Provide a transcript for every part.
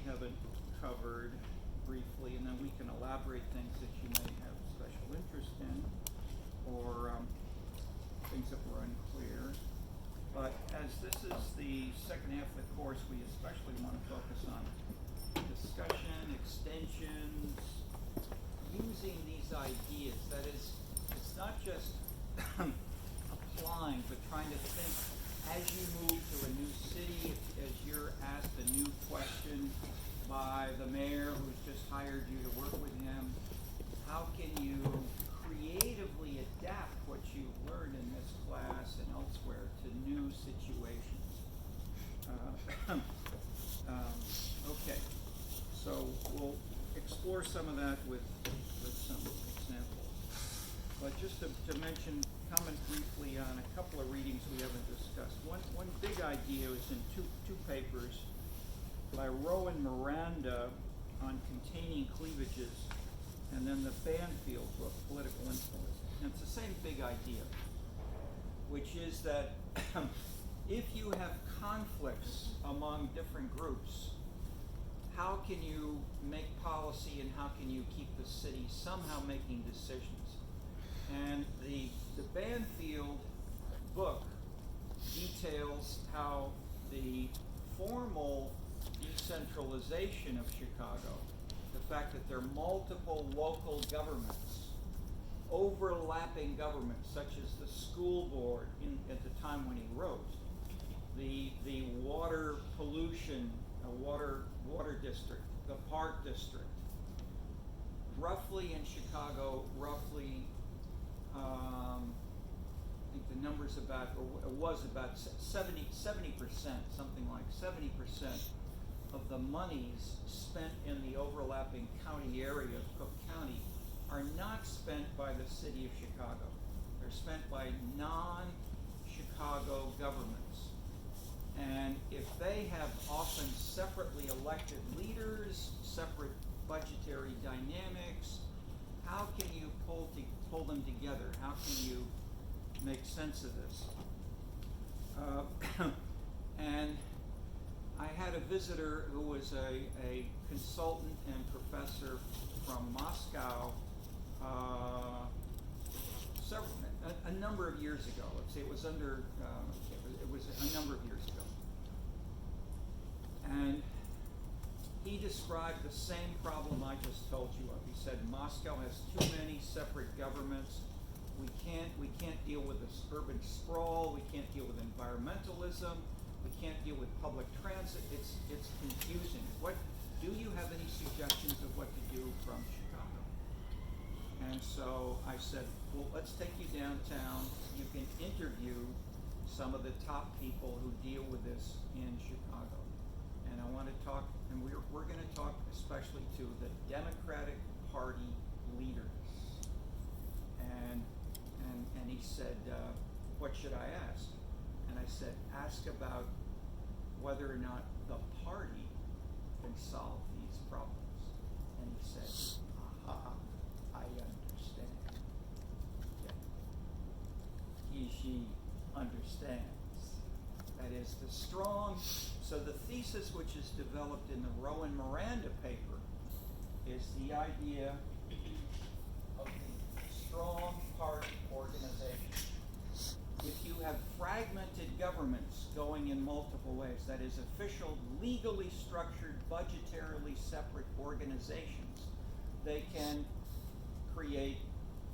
haven't covered briefly, and then we can elaborate things that you may have special interest in, or things that were unclear. But as this is the second half of the course, we especially want to focus on discussion, extensions, using these ideas. That is, it's not just applying, but trying to think as you move to a new city, as you're asked a new question by the mayor who's just hired you to work with him, how can you creatively adapt what you've learned in this class and elsewhere to new situations? Okay, so we'll explore some of that with some examples. But just to comment briefly on a couple of readings we haven't discussed. One big idea is in two papers by Rowan Miranda on containing cleavages, and then the Banfield book, Political Influence. And it's the same big idea, which is that if you have conflicts among different groups, how can you make policy and how can you keep the city somehow making decisions? And the Banfield book details how the formal decentralization of Chicago, the fact that there are multiple local governments, overlapping governments, such as the school board at the time when he wrote, the water pollution, water district, the park district. Roughly in Chicago, I think the number's about, or it was about 70%, something like 70% of the monies spent in the overlapping county area of Cook County are not spent by the city of Chicago. They're spent by non-Chicago governments. And if they have often separately elected leaders, separate budgetary dynamics, how can you pull them together? How can you make sense of this? And I had a visitor who was a consultant and professor from Moscow a number of years ago. Let's say it was it was a number of years ago. And he described the same problem I just told you of. He said Moscow has too many separate governments. We can't deal with this urban sprawl. We can't deal with environmentalism. We can't deal with public transit. It's confusing. Do you have any suggestions of what to do from Chicago? And so I said, well, let's take you downtown. You can interview some of the top people who deal with this in Chicago. And I want to talk, and we're going to talk especially to the Democratic Party leaders. And he said, what should I ask? And I said, ask about whether or not the party can solve these problems. And he said, aha, I understand. Yeah. She understands. That is so the thesis which is developed in the Rowan Miranda paper is the idea of the strong party organization. If you have fragmented governments going in multiple ways, that is, official, legally structured, budgetarily separate organizations, they can create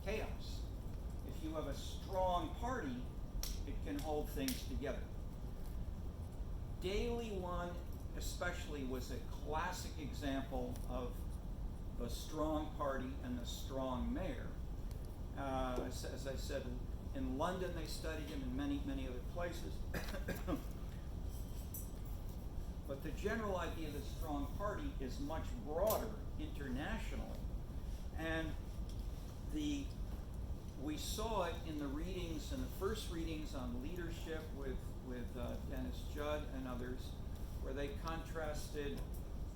chaos. If you have a strong party, it can hold things together. Daly One especially was a classic example of the strong party and the strong mayor. As I said, in London they studied him, in many other places. But the general idea of the strong party is much broader internationally. And we saw it in the readings, in the first readings on leadership with Dennis Judd and others, where they contrasted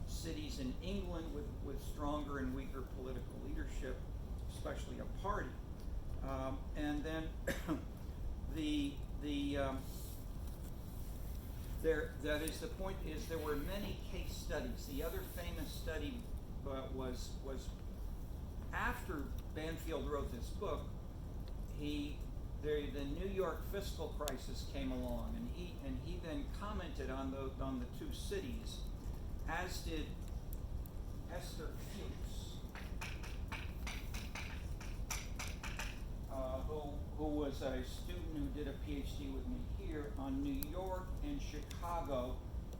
cities in England with stronger and weaker political leadership, especially a party. And then That is, the point is there were many case studies. The other famous study was after Banfield wrote this book. The New York fiscal crisis came along, and he then commented on the two cities, as did Esther Fuchs, who was a student who did a PhD with me here on New York and Chicago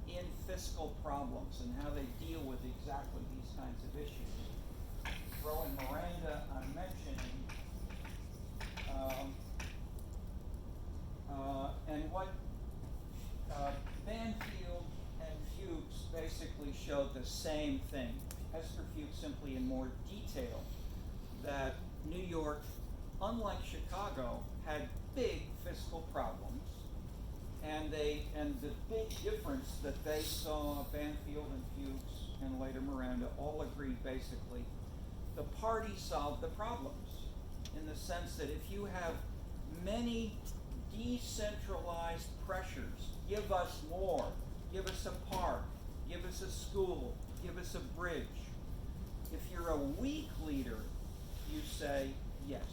in Fiscal Problems and how they deal with exactly these kinds of issues. Rowan Miranda, I'm mentioning, and what Banfield and Fuchs basically showed the same thing. Esther Fuchs simply in more detail, that New York, unlike Chicago, had big fiscal problems, and the big difference that they saw, Banfield and Fuchs and later Miranda all agreed basically, the party solved the problems in the sense that if you have many decentralized pressures, give us more, give us a park, give us a school, give us a bridge. If you're a weak leader, you say yes.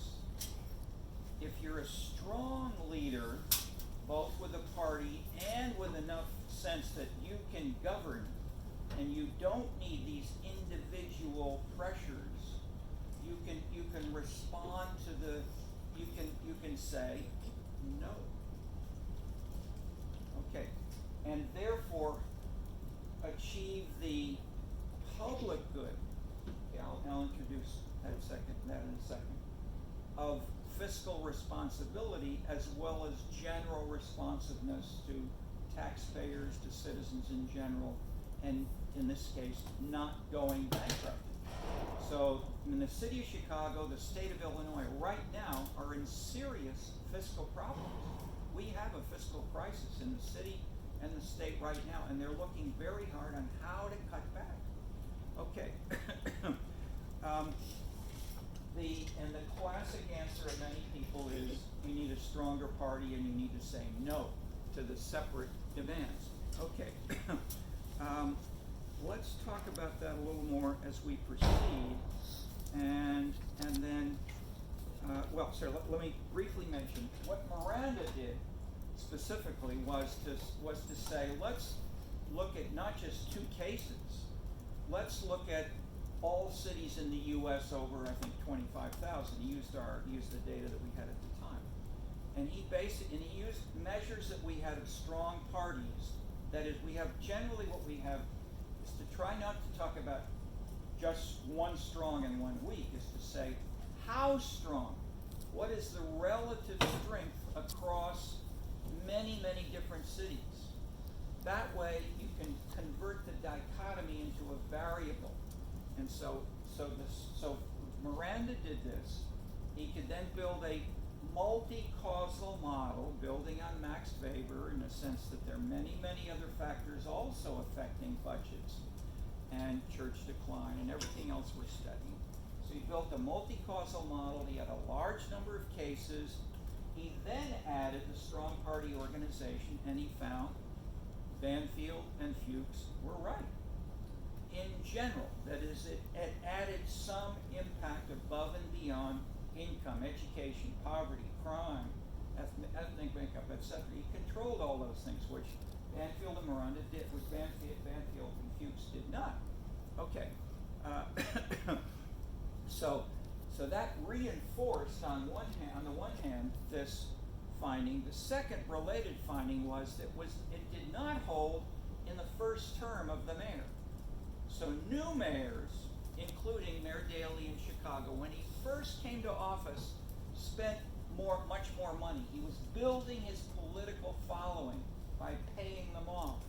If you're a strong leader, both with a party and with enough sense that you can govern and you don't need these individual pressures, you can respond to the, you can say no. Okay, and therefore achieve the public good. Okay, I'll introduce that in a second. Of fiscal responsibility as well as general responsiveness to taxpayers, to citizens in general, and in this case, not going bankrupt. So in the city of Chicago, the state of Illinois right now are in serious fiscal problems. We have a fiscal crisis in the city and the state right now, and they're looking very hard on how to cut back. Okay. The classic answer of many people is you need a stronger party and you need to say no to the separate demands. Okay. Let's talk about that a little more as we proceed, and then let me briefly mention what Miranda did specifically was to say, let's look at not just two cases, let's look at all cities in the U.S. over, I think, 25,000. He used the data that we had at the time, and he used measures that we had of strong parties. That is, we have generally what we have is to try not to talk about just one strong and one weak. Is to say how strong, what is the relative strength across many different cities. That way, you can convert the dichotomy into a variable. And so Miranda did this. He could then build a multi-causal model, building on Max Weber, in the sense that there are many other factors also affecting budgets and church decline and everything else we're studying. So he built a multi-causal model. He had a large number of cases. He then added the strong party organization, and he found Banfield and Fuchs were right. In general, that is, it added some impact above and beyond income, education, poverty, crime, ethnic makeup, etc. He controlled all those things, which Banfield and Miranda did, which Banfield and Fuchs did not. Okay, so that reinforced on the one hand this finding. The second related finding was that it did not hold in the first term of the mayor. So new mayors, including Mayor Daley in Chicago, when he first came to office, spent much more money. He was building his political following by paying them off.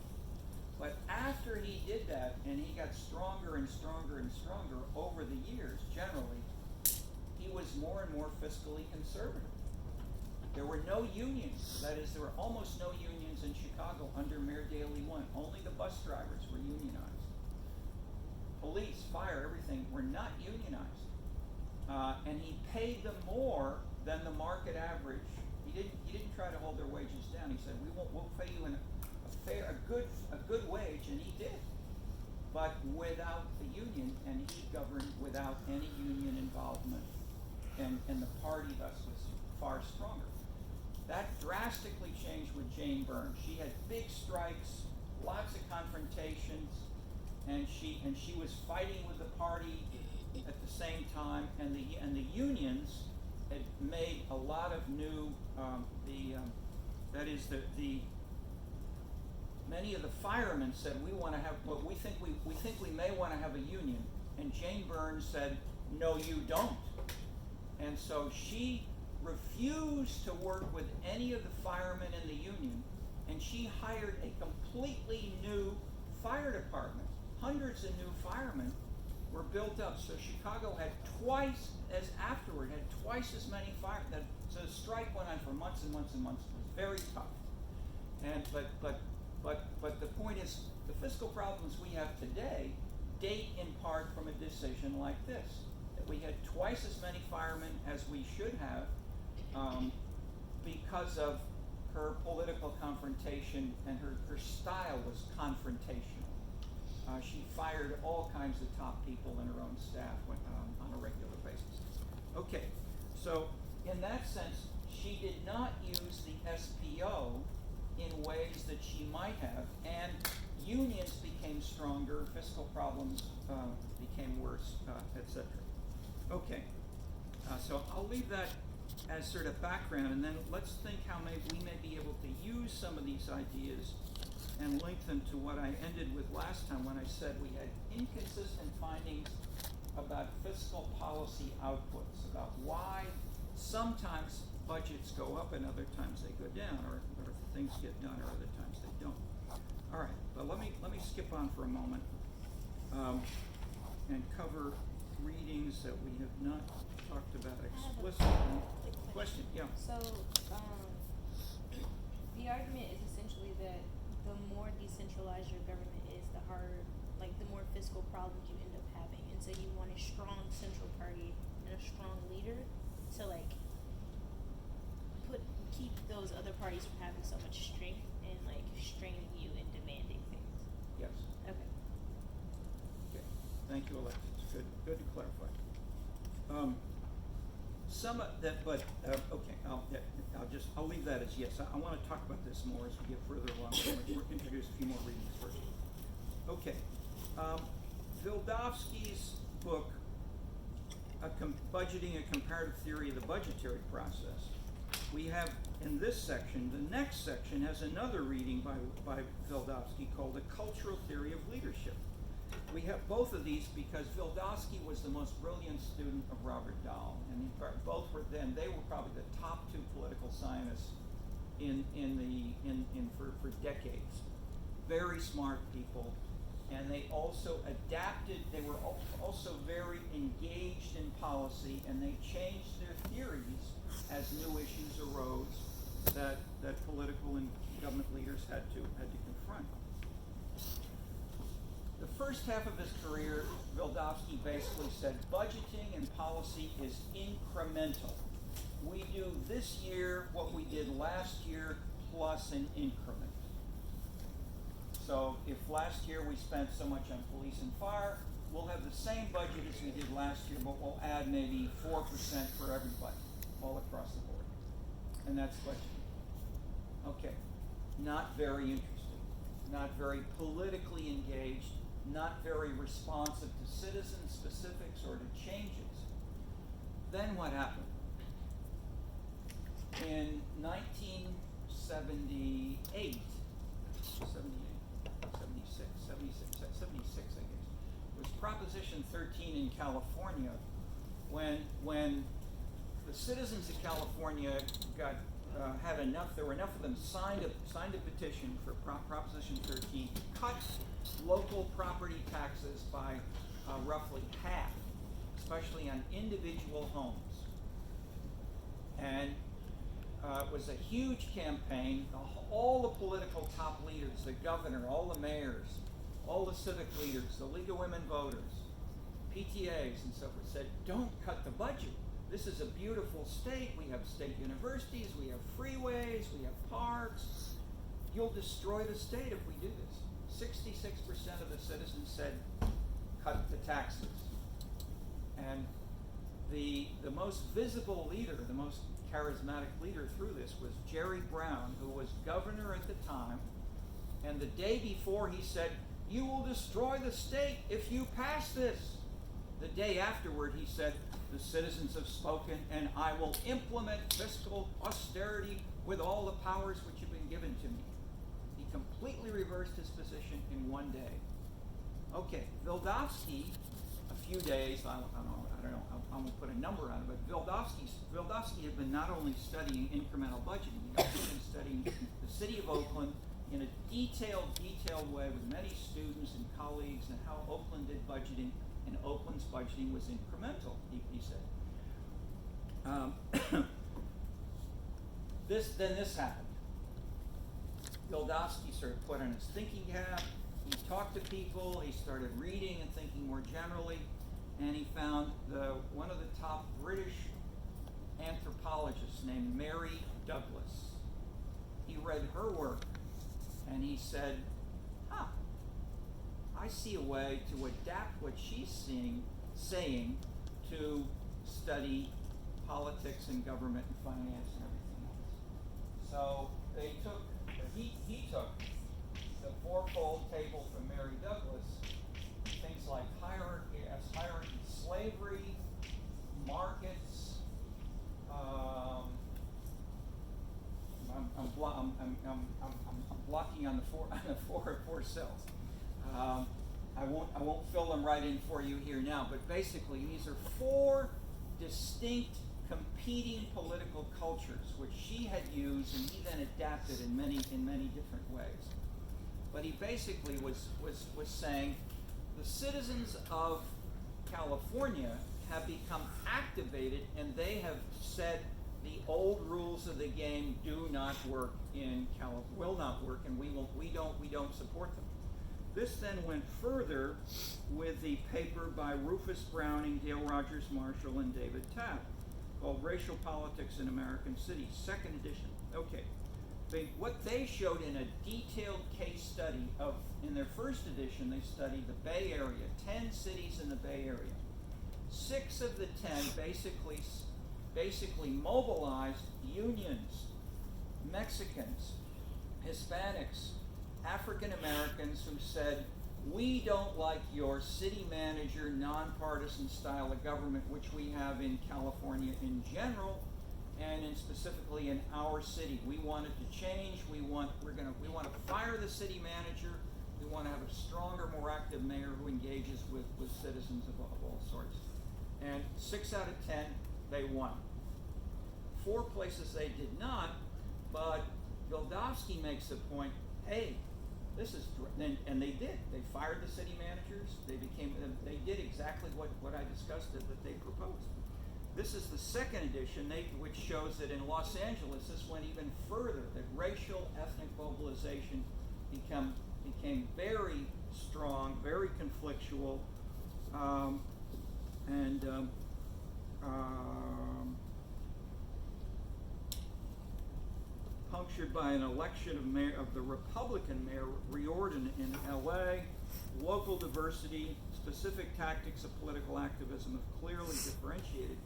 But after he did that, and he got stronger and stronger and stronger over the years, generally, he was more and more fiscally conservative. There were no unions. That is, there were almost no unions in Chicago under Mayor Daley 1. Only the bus drivers were unionized. Police, fire, everything were not unionized. And he paid them more than the market average. He didn't try to hold their wages down. He said, we'll pay you a a good wage, and he did, but without the union, and he governed without any union involvement, and the party thus was far stronger. That drastically changed with Jane Byrne. She had big strikes, lots of confrontations, and she was fighting with the party at the same time, and the unions had made a lot of new many of the firemen said, we want to have, but we think we may want to have a union, and Jane Byrne said, no, you don't. And so she refused to work with any of the firemen in the union, and she hired a completely new fire department. Hundreds of new firemen were built up. So Chicago had twice as many firemen. So the strike went on for months and months and months. It was very tough. And but the point is, the fiscal problems we have today date in part from a decision like this, that we had twice as many firemen as we should have, because of her political confrontation, and her style was confrontational. She fired all kinds of top people in her own staff on a regular basis. Okay, so in that sense, she did not use the SPO in ways that she might have, and unions became stronger, fiscal problems became worse, etc. Okay, so I'll leave that as sort of background, and then let's think how we may be able to use some of these ideas and link them to what I ended with last time when I said we had inconsistent findings about fiscal policy outputs, about why sometimes budgets go up and other times they go down, or things get done or other times they don't. All right, but let me skip on for a moment and cover readings that we have not talked about explicitly. Question, yeah. So the argument is essentially that the more decentralized your government is, the harder, like the more fiscal problems you end up having, and so you want a strong central party and a strong leader to like keep those other parties from having so much strength and like straining you and demanding things. Yes. Okay. Okay. Thank you, Alexis. Good to clarify. Some of that, but okay. I'll leave that as yes. I want to talk about this more as we get further along. We'll introduce a few more readings first. Okay. Vildovsky's book, Budgeting: A Comparative Theory of the Budgetary Process. We have in this section, the next section has another reading by Vildovsky called A Cultural Theory of Leadership. We have both of these because Vildovsky was the most brilliant student of Robert Dahl, and both were then, they were probably the top two political scientists for decades. Very smart people, and they also adapted, they were also very engaged in policy, and they changed their theories as new issues arose that political and government leaders had to confront. The first half of his career, Vildovsky basically said budgeting and policy is incremental. We do this year what we did last year plus an increment. So if last year we spent so much on police and fire, we'll have the same budget as we did last year, but we'll add maybe 4% for everybody all across the board. And that's budgeting. Okay, not very interesting, not very politically engaged, not very responsive to citizen specifics or to changes. Then what happened? In 1978, 76, I guess, was Proposition 13 in California, when the citizens of California had enough. There were enough of them signed a petition for Proposition 13, cut local property taxes by roughly half, especially on individual homes. And it was a huge campaign. All the political top leaders, the governor, all the mayors, all the civic leaders, the League of Women Voters, PTAs and so forth said, don't cut the budget. This is a beautiful state. We have state universities, we have freeways, we have parks. you'll destroy the state if we do this. 66% of the citizens said, cut the taxes. And the most visible leader, the most charismatic leader through this was Jerry Brown, who was governor at the time. And the day before he said, you will destroy the state if you pass this. The day afterward he said, the citizens have spoken and I will implement fiscal austerity with all the powers which have been given to me. He completely reversed his position in one day. Okay, Wildowski, a few days, I don't know, I'm going to put a number on it, but Wildowski had been not only studying incremental budgeting, he had also been studying the city of Oakland in a detailed way with many students and colleagues and how Oakland did budgeting, and Oakland's budgeting was incremental, he said. This happened. Wildowski sort of put on his thinking cap, he talked to people, he started reading and thinking more generally, and he found one of the top British anthropologists named Mary Douglas. He read her work and he said, I see a way to adapt what she's saying to study politics and government and finance and everything else. So he took the fourfold table from Mary Douglas, things like hierarchy, slavery, markets. I'm blocking on the four cells. I won't fill them right in for you here now, but basically these are four distinct competing political cultures which she had used and he then adapted in many different ways. But he basically was saying the citizens of California have become activated and they have said the old rules of the game do not work in California, will not work, and we don't support them. This then went further with the paper by Rufus Browning, Dale Rogers Marshall, and David Tabb, called Racial Politics in American Cities, second edition. Okay, what they showed in a detailed case study in their first edition, they studied the Bay Area, 10 cities in the Bay Area. 6 of the 10 basically mobilized unions, Mexicans, Hispanics, African Americans who said, we don't like your city manager, nonpartisan style of government, which we have in California in general, and specifically in our city. We want it to change. We want to fire the city manager. We want to have a stronger, more active mayor who engages with citizens of all sorts. And 6 out of 10, they won. 4 places they did not, but Wildowski makes the point, hey, this is, and they did. They fired the city managers. They did exactly what I discussed that they proposed. This is the second edition, which shows that in Los Angeles, this went even further, that racial, ethnic mobilization became very strong, very conflictual, punctured by an election of the Republican mayor Riordan in LA. Local diversity, specific tactics of political activism have clearly differentiated.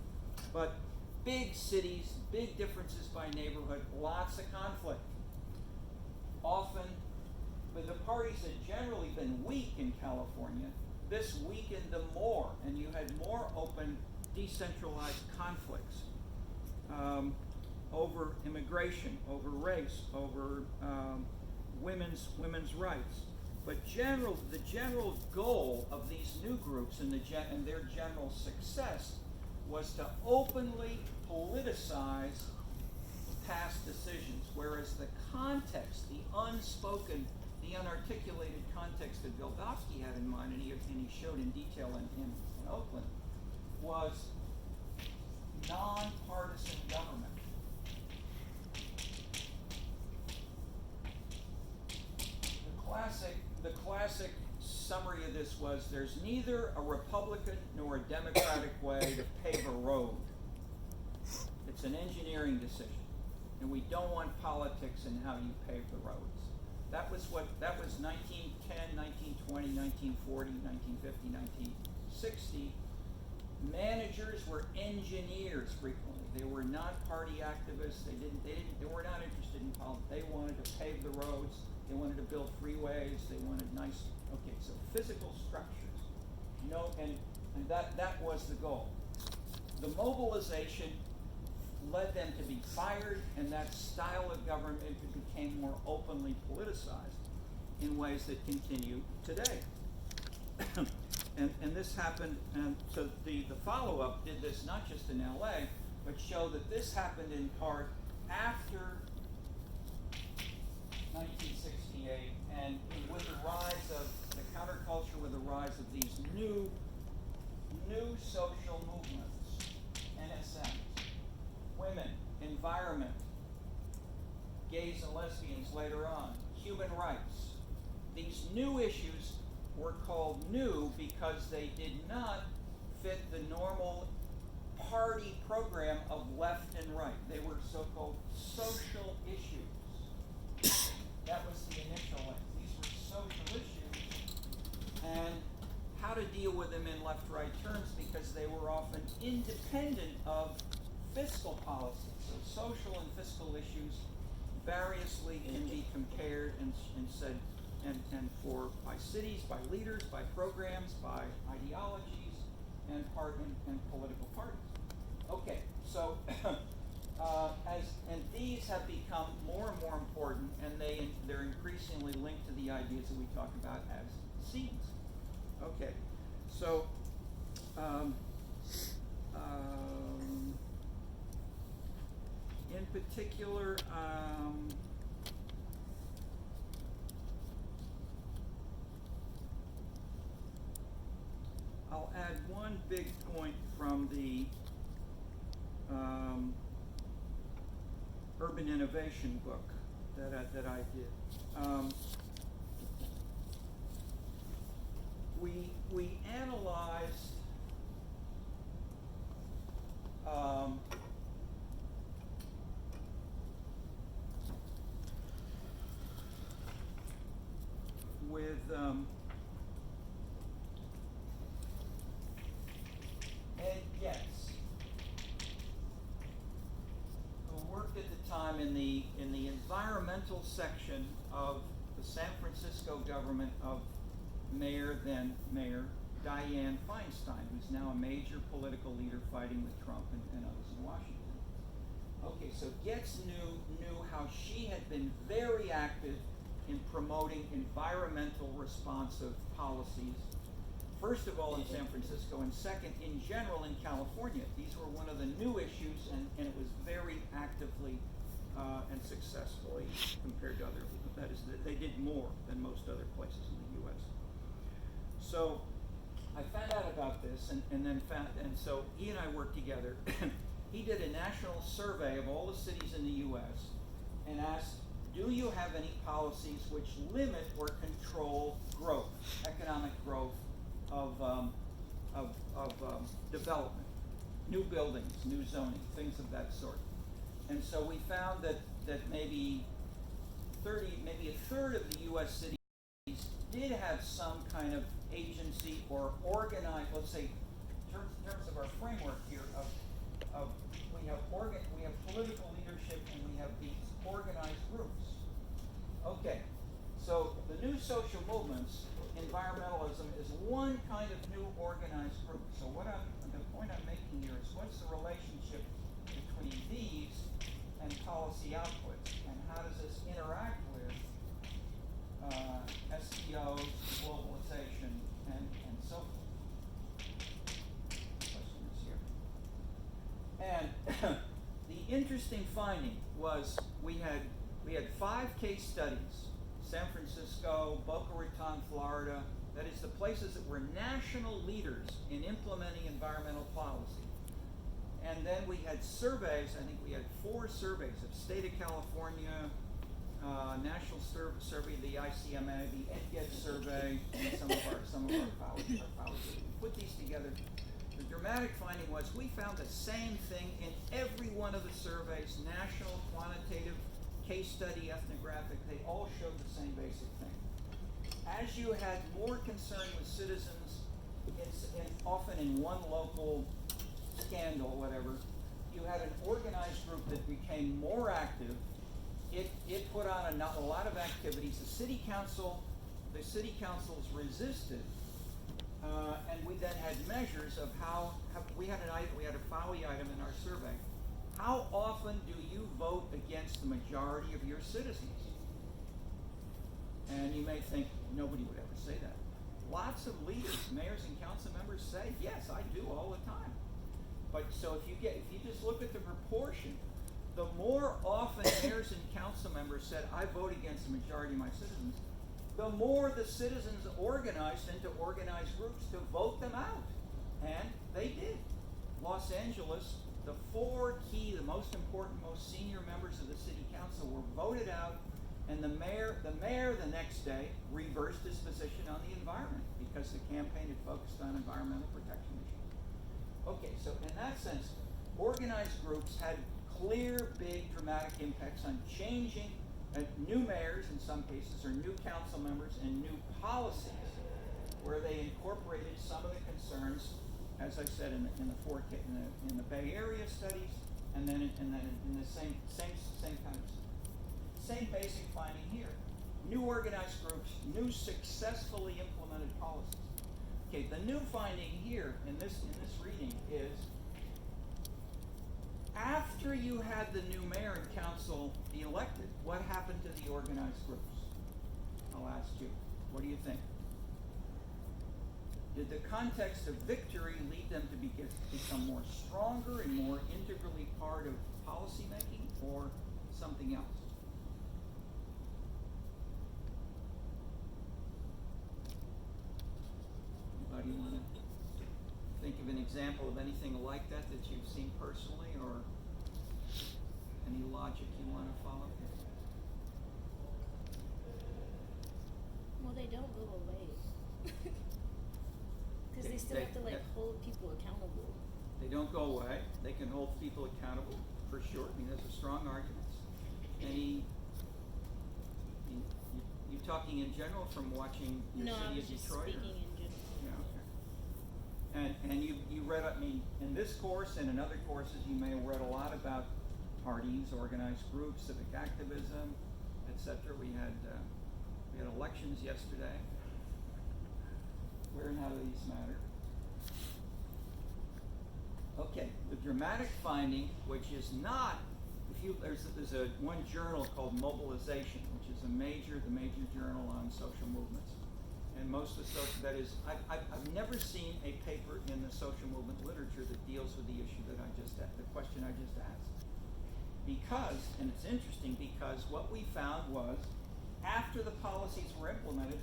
But big cities, big differences by neighborhood, lots of conflict. Often, but the parties had generally been weak in California. This weakened them more, and you had more open, decentralized conflicts over immigration, over race, over women's rights. But the general goal of these new groups and their general success was to openly politicize past decisions, whereas the context, the unspoken, the unarticulated context that Wildowski had in mind, and he showed in detail in Oakland, was nonpartisan government. The classic summary of this was there's neither a Republican nor a Democratic way to pave a road. It's an engineering decision. And we don't want politics in how you pave the roads. That was 1910, 1920, 1940, 1950, 1960. Managers were engineers frequently. They were not party activists. They were not interested in politics. They wanted to pave the roads. They wanted to build freeways. They wanted nice, okay, so physical structures. And that was the goal. The mobilization led them to be fired, and that style of government became more openly politicized in ways that continue today. and this happened, and so the follow-up did this not just in LA, but showed that this happened in part after 1968, and with the rise of the counterculture, with the rise of these new social movements, NSMs, women, environment, gays and lesbians later on, human rights. These new issues were called new because they did not fit the normal party program of left and right. They were so-called social issues. That was the initial link. These were social issues, and how to deal with them in left-right terms, because they were often independent of fiscal policy. So social and fiscal issues variously can be compared and said, and for by cities, by leaders, by programs, by ideologies, and political parties. Okay, so and these have become more and more important, and they're increasingly linked to the ideas that we talk about as seeds. Okay, so in particular, I'll add one big point from the Urban Innovation book that I did. We analyzed with Ed Getz, who worked at the time in the environmental section of the San Francisco government of then Mayor Dianne Feinstein, who's now a major political leader fighting with Trump and others in Washington. Okay, so Getz knew how she had been very active in promoting environmental responsive policies, first of all in San Francisco, and second, in general, in California. These were one of the new issues, and it was very actively and successfully compared to other, that is, they did more than most other places in the U.S. So I found out about this, and so he and I worked together. He did a national survey of all the cities in the U.S. and asked, do you have any policies which limit or control growth, economic growth of development, new buildings, new zoning, things of that sort? And so we found that maybe a third of the U.S. cities did have some kind of agency or organized, let's say, in terms of our framework here of we have political leadership and we have these organized groups. Okay, so the new social movements, environmentalism, is one kind of new organized group. So the point I'm making here is, what's the relationship between these and policy outputs, and how does this interact with SPOs, globalization, and so forth? Questions here. And the interesting finding was we had 5 case studies: San Francisco, Boca Raton, Florida. That is, the places that were national leaders in implementing environmental policy. And then we had surveys. I think we had 4 surveys of state of California, national survey, the ICMA, the Ed Getz survey, and some of our colleagues. We put these together. The dramatic finding was we found the same thing in every one of the surveys: national, quantitative, case study, ethnographic, they all showed the same basic thing. As you had more concern with citizens, often in one local scandal, whatever, you had an organized group that became more active. It put on a lot of activities. The city councils resisted, and we then had measures of we had a FOWI item in our survey. How often do you vote against the majority of your citizens? And you may think nobody would ever say that. Lots of leaders, mayors and council members say, yes, I do all the time. But so if you just look at the proportion, the more often mayors and council members said, I vote against the majority of my citizens, the more the citizens organized into organized groups to vote them out. And they did. Los Angeles, the most important, most senior members of the city council were voted out, and the mayor the next day reversed his position on the environment because the campaign had focused on environmental protection issues. Okay, so in that sense, organized groups had clear, big, dramatic impacts on changing new mayors in some cases, or new council members, and new policies where they incorporated some of the concerns, as I said, in the Bay Area studies, and then in the same kind of same basic finding here. New organized groups, new successfully implemented policies. Okay, the new finding here in this reading is after you had the new mayor and council elected, what happened to the organized groups? I'll ask you. What do you think? Did the context of victory lead them to become more stronger and more integrally part of policy making, or something else? Anybody want to think of an example of anything like that you've seen personally, or any logic you want to follow? Well, they don't go away. Because they still have to hold people accountable. They don't go away. They can hold people accountable, for sure. I mean, there's a strong argument. You talking in general from watching your city of Detroit? No, I'm just speaking in general. Yeah, okay. And you read, I mean, in this course and in other courses, you may have read a lot about parties, organized groups, civic activism, etc. We had elections yesterday. Where and how do these matter? Okay, the dramatic finding, which is not, there's one journal called Mobilization, which is the major journal on social movements. And most of I've never seen a paper in the social movement literature that deals with the issue the question I just asked. Because, and it's interesting because what we found was, after the policies were implemented,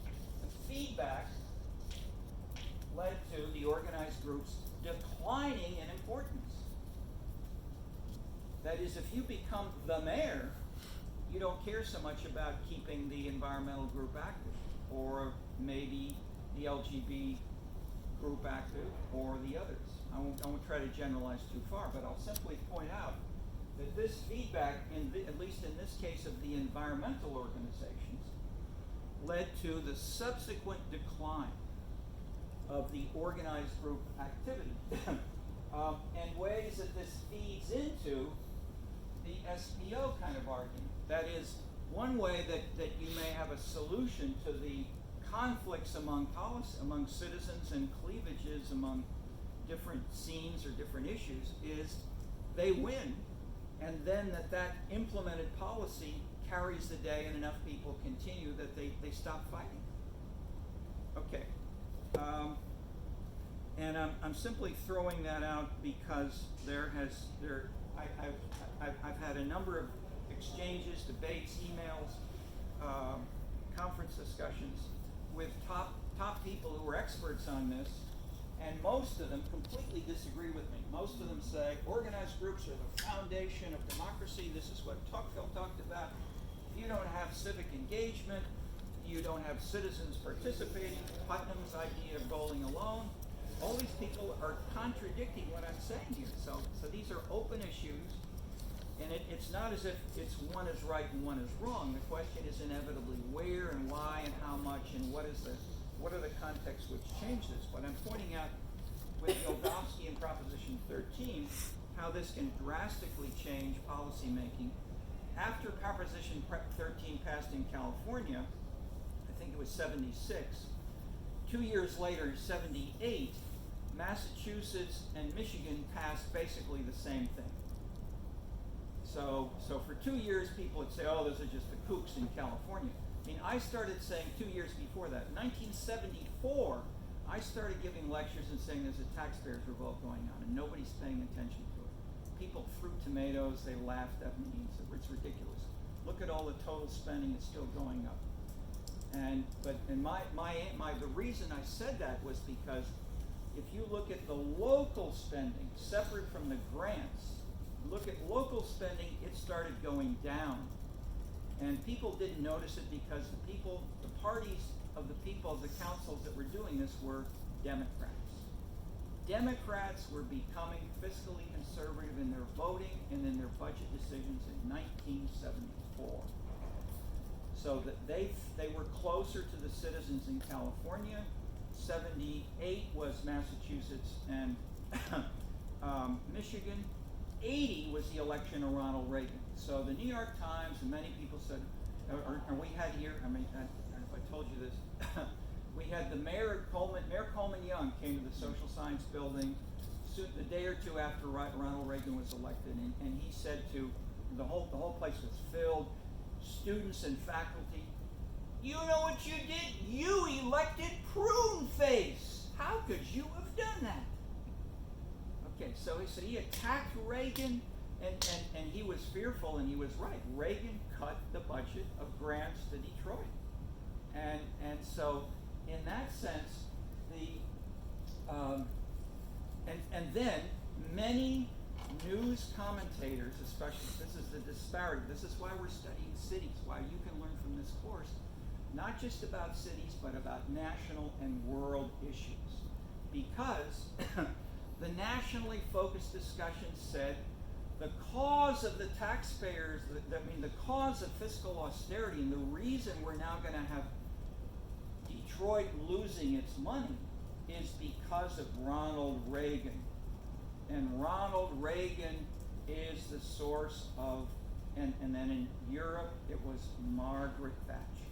the feedback led to the organized groups declining in importance. That is, if you become the mayor, you don't care so much about keeping the environmental group active, or maybe the LGBT group active, or the others. I won't try to generalize too far, but I'll simply point out that this feedback, at least in this case of the environmental organizations, led to the subsequent decline of the organized group activity, and ways that this feeds into the SPO kind of argument. That is, one way that you may have a solution to the conflicts among citizens and cleavages among different scenes or different issues is they win, and then that implemented policy carries the day and enough people continue that they stop fighting. Okay. And I'm simply throwing that out because I've had a number of exchanges, debates, emails, conference discussions with top people who are experts on this, and most of them completely disagree with me. Most of them say organized groups are the foundation of democracy. This is what Tocqueville talked about. If you don't have civic engagement, you don't have citizens participating. Putnam's idea of bowling alone. All these people are contradicting what I'm saying here. So these are open issues, And it's not as if it's one is right and one is wrong. The question is inevitably where and why and how much and what are the contexts which change this. But I'm pointing out with Yoldowski and Proposition 13 how this can drastically change policy making. After Proposition 13 passed in California, I think it was 76, 2 years later, 78, Massachusetts and Michigan passed basically the same thing. So for 2 years, people would say, oh, those are just the kooks in California. I mean, I started saying 2 years before that. In 1974, I started giving lectures and saying there's a taxpayers revolt going on, and nobody's paying attention to it. People threw tomatoes, they laughed at me, it's ridiculous. Look at all the total spending, it's still going up. But the reason I said that was because if you look at the local spending, separate from the grants, look at local spending, it started going down. And people didn't notice it because the parties of the councils that were doing this were Democrats. Democrats were becoming fiscally conservative in their voting and in their budget decisions in 1974. So that they were closer to the citizens in California. 78 was Massachusetts and Michigan. 80 was the election of Ronald Reagan. So the New York Times and many people said, or we had here, I mean, I don't know if I told you this, we had the Mayor Coleman Young came to the Social Science Building the day or two after Ronald Reagan was elected, and he said to, the whole place was filled, students and faculty, you know what you did? You elected Prune Face. How could you have done that? Okay, so he attacked Reagan, and he was fearful, and he was right. Reagan cut the budget of grants to Detroit, and so in that sense, and then many news commentators, especially, this is the disparity. This is why we're studying cities. Why you can learn from this course, not just about cities, but about national and world issues, because. The nationally focused discussion said the cause of the taxpayers, the cause of fiscal austerity, and the reason we're now going to have Detroit losing its money is because of Ronald Reagan. And Ronald Reagan is the source of, and then in Europe, it was Margaret Thatcher.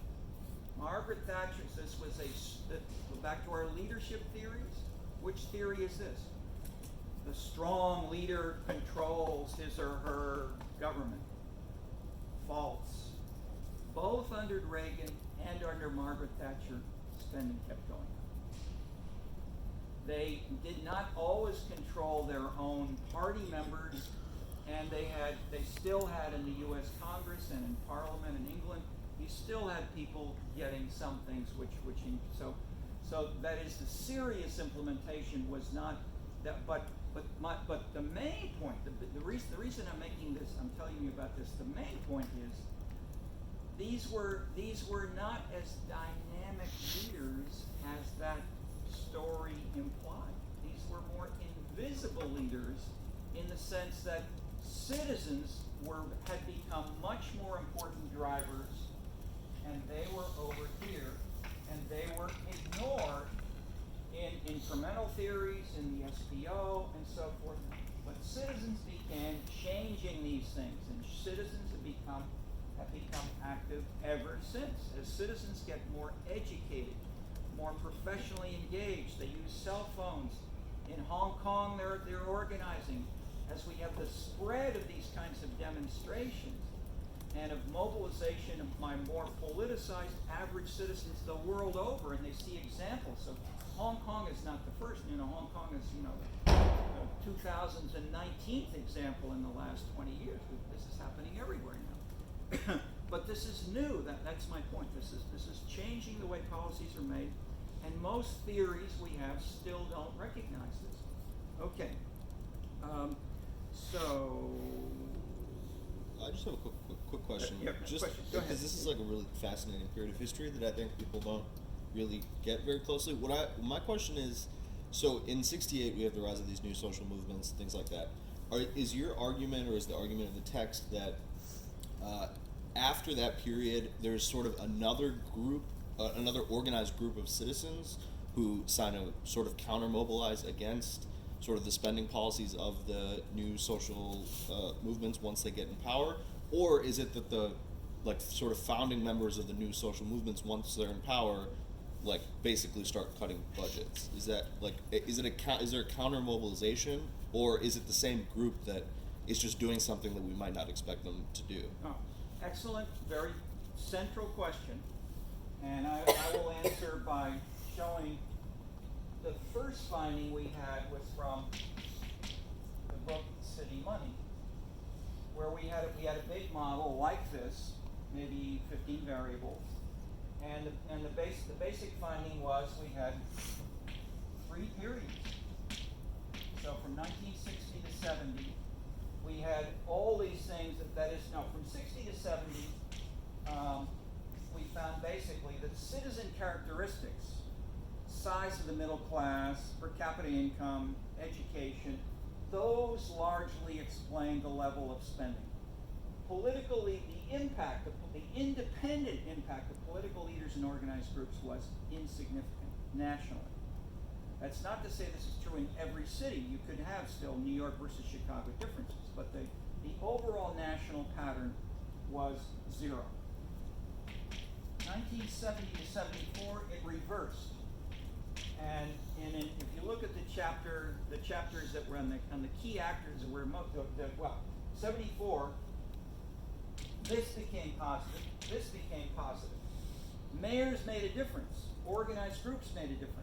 Margaret Thatcher, this was go back to our leadership theories. Which theory is this? The strong leader controls his or her government. False. Both under Reagan and under Margaret Thatcher, spending kept going up. They did not always control their own party members, and they still had in the U.S. Congress and in Parliament in England, you still had people getting some things so that is the serious implementation was not that, but the main point, the reason I'm making this, I'm telling you about this, the main point is these were not as dynamic leaders as that story implied. These were more invisible leaders in the sense that citizens had become much more important drivers, and they were over here, and they were ignored in incremental theories, in the SPO, and so forth. But citizens began changing these things, and citizens have become active ever since. As citizens get more educated, more professionally engaged, they use cell phones. In Hong Kong, they're organizing. As we have the spread of these kinds of demonstrations and of mobilization of my more politicized average citizens the world over, and they see examples. So Hong Kong is not the first. Hong Kong is, the 2019th example in the last 20 years. This is happening everywhere now. But this is new. That's my point. This is changing the way policies are made, and most theories we have still don't recognize this. Okay. So I just have a quick question. Yeah, just question. Go ahead. because this is like a really fascinating period of history that I think people don't really get very closely. My question is, so in '68 we have the rise of these new social movements, things like that. is your argument, or is the argument of the text that after that period, there's sort of another group, another organized group of citizens who sign a sort of counter-mobilize against sort of the spending policies of the new social movements once they get in power? Or is it that the sort of founding members of the new social movements, once they're in power, basically start cutting budgets? Is that is there a counter-mobilization, or is it the same group that is just doing something that we might not expect them to do? Oh, excellent, very central question, and I will answer by showing the first finding we had was from the book City Money, where we had a big model like this, maybe 15 variables, and the basic finding was we had 3 periods. So from 1960 to 70, we had all these things from 60 to 70, we found basically that citizen characteristics, size of the middle class, per capita income, education, those largely explain the level of spending. Politically, the independent impact of political leaders and organized groups was insignificant nationally. That's not to say this is true in every city. You could have still New York versus Chicago differences, but the overall national pattern was 0. 1970 to 74, it reversed. And if you look at the chapters that were on the key actors that were 74, this became positive. This became positive. Mayors made a difference. Organized groups made a difference.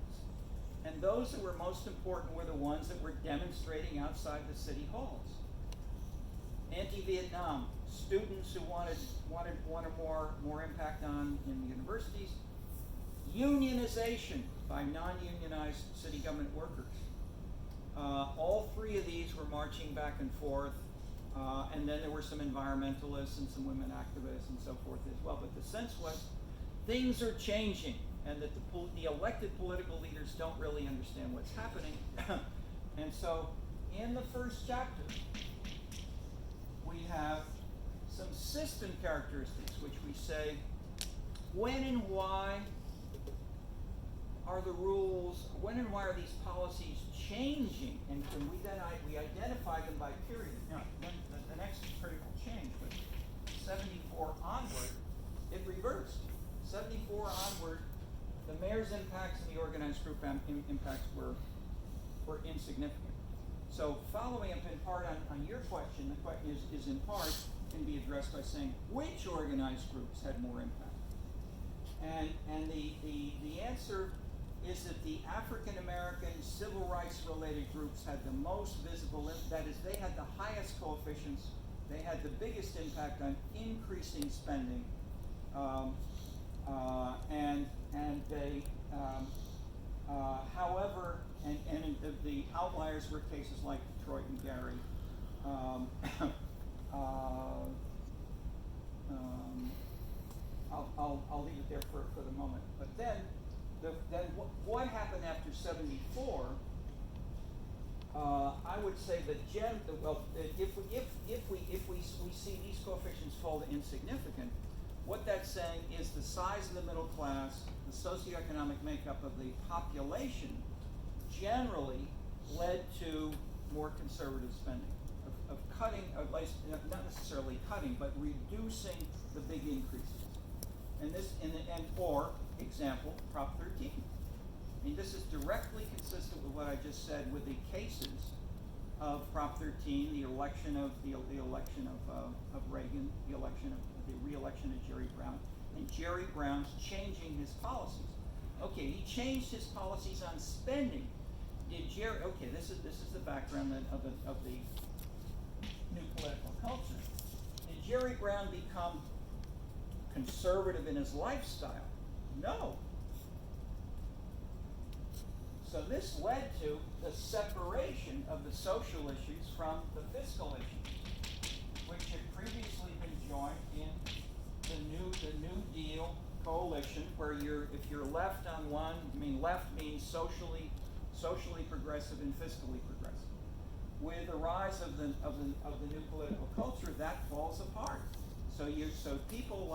And those that were most important were the ones that were demonstrating outside the city halls. Anti-Vietnam, students who wanted more impact in the universities. Unionization by non-unionized city government workers. All 3 of these were marching back and forth, and then there were some environmentalists and some women activists and so forth as well. But the sense was things are changing, and that the elected political leaders don't really understand what's happening. And so in the first chapter, we have some system characteristics, which we say when and why are the rules, when and why are these policies changing? And we identify them by period. Now, then the next critical change was 74 onward, it reversed. 74 onward, the mayor's impacts and the organized group impacts were insignificant. So following up in part on your question, the question is in part can be addressed by saying which organized groups had more impact. And the answer is that the African American civil rights related groups had the most visible, that is, they had the highest coefficients, they had the biggest impact on increasing spending, and they, however, and the outliers were cases like Detroit and Gary. I'll leave it there for the moment. But then what happened after 74? I would say that if we see these coefficients fall to insignificant, what that's saying is the size of the middle class, the socioeconomic makeup of the population generally led to more conservative spending, of cutting, at least not necessarily cutting, but reducing the big increases. And this, for example, Prop 13. I mean, this is directly consistent with what I just said with the cases of Prop 13, the election of Reagan, the re-election of Jerry Brown, and Jerry Brown's changing his policies. Okay, he changed his policies on spending. This is the background of the new political culture. Did Jerry Brown become conservative in his lifestyle? No. So this led to the separation of the social issues from the fiscal issues, which had previously been joined in the New Deal coalition, where if you're left on one, left means socially progressive and fiscally progressive. with the rise of the new political culture, that falls apart. So people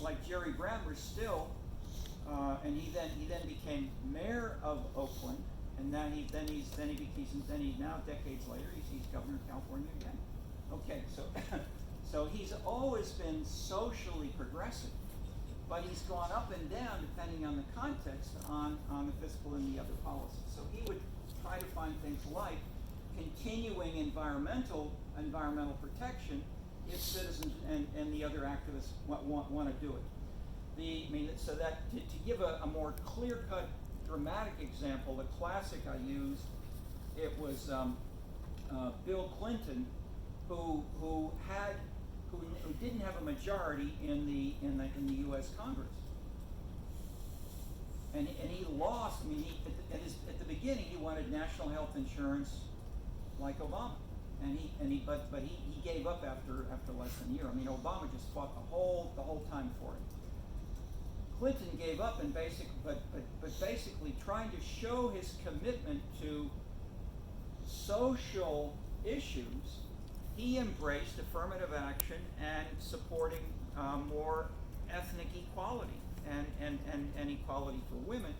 like Jerry Brown were still, and he then became mayor of Oakland, and now decades later he's governor of California again. Okay, so he's always been socially progressive, but he's gone up and down depending on the context on the fiscal and the other policies. So he would try to find things like continuing environmental protection if citizens and the other activists want to do it. So that to give a more clear-cut, dramatic example, the classic I used, it was Bill Clinton, who didn't have a majority in the U.S. Congress, and he lost. I mean, at the beginning he wanted national health insurance like Obama, but he gave up after less than a year. I mean, Obama just fought the whole time for it. Clinton gave up and basically trying to show his commitment to social issues, he embraced affirmative action and supporting more ethnic equality and equality for women,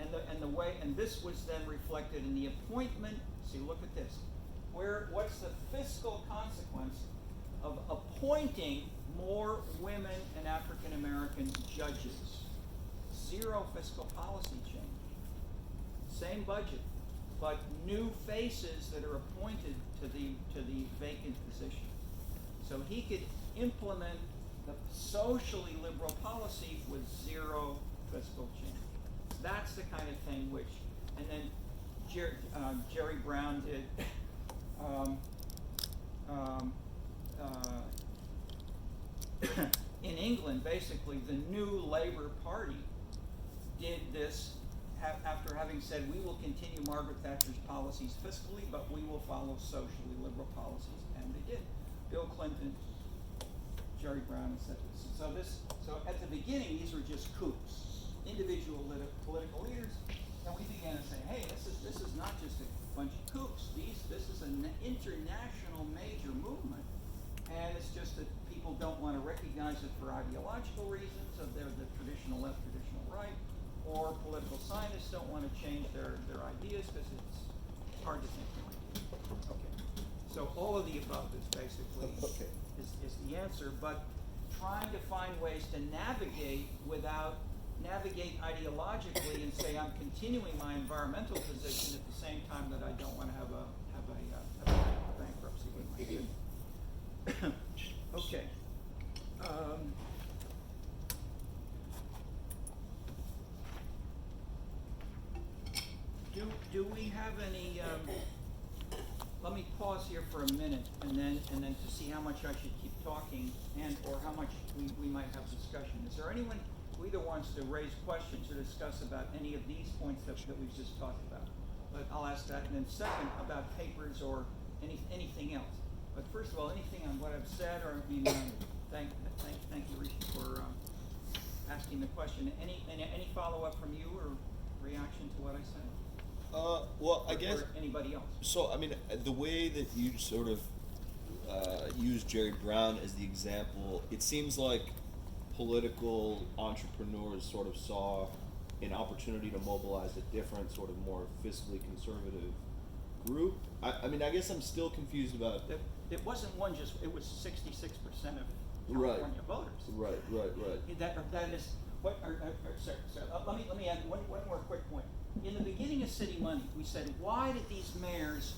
and this was then reflected in the appointment. See, look at this. What's the fiscal consequence of appointing more women and African American judges? Zero fiscal policy change. Same budget, but new faces that are appointed to the vacant position. So he could implement the socially liberal policy with zero fiscal change. That's the kind of thing which, and then Jerry Brown did. In England, basically, the new Labour Party did this after having said, we will continue Margaret Thatcher's policies fiscally, but we will follow socially liberal policies, and they did. Bill Clinton, Jerry Brown, etc. So at the beginning, these were just coups, individual political leaders, and we began to say, hey, this is not just a bunch of coups. This is an international major movement, and it's just that people don't want to recognize it for ideological reasons, of they're the traditional left, traditional right, or political scientists don't want to change their ideas because it's hard to think like. Okay, so all of the above is basically is the answer, but trying to find ways to navigate ideologically and say I'm continuing my environmental position at the same time that I don't want to have a bankruptcy with my kid. Okay. Do we have any? Let me pause here for a minute, and then to see how much I should keep talking, or how much we might have discussion. Is there anyone who either wants to raise questions or discuss about any of these points that we've just talked about? But I'll ask that, and then second about papers or anything else. But first of all, anything on what I've said, or thank you, Rishi, for asking the question. Any follow-up from you or reaction to what I said? Well, I guess. Or anybody else? So, I mean, the way that you sort of use Jerry Brown as the example, it seems like political entrepreneurs sort of saw an opportunity to mobilize a different, sort of more fiscally conservative group. I mean, I guess I'm still confused about. It wasn't one just. It was 66% of California voters. Right. That is what. Sorry. Let me add one more quick point. In the beginning of City Money, we said, why did these mayors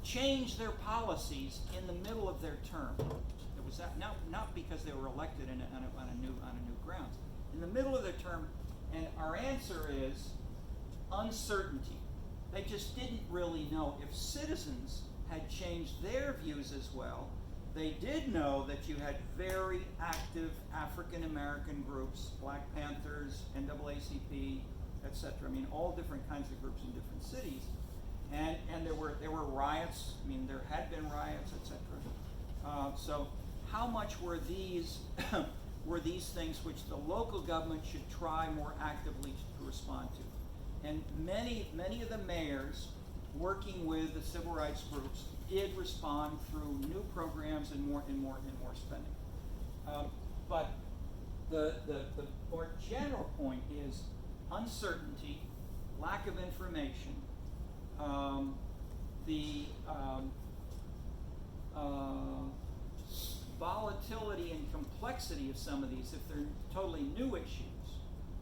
change their policies in the middle of their term? It was that not because they were elected on a new grounds. In the middle of their term, and our answer is uncertainty. They just didn't really know if citizens had changed their views as well. They did know that you had very active African American groups, Black Panthers, NAACP, etc. I mean, all different kinds of groups in different cities, and there were riots. I mean, there had been riots, etc. So, how much were these things which the local government should try more actively to respond to? And many of the mayors working with the civil rights groups, did respond through new programs and more spending. But the more general point is uncertainty, lack of information, the volatility and complexity of some of these, if they're totally new issues,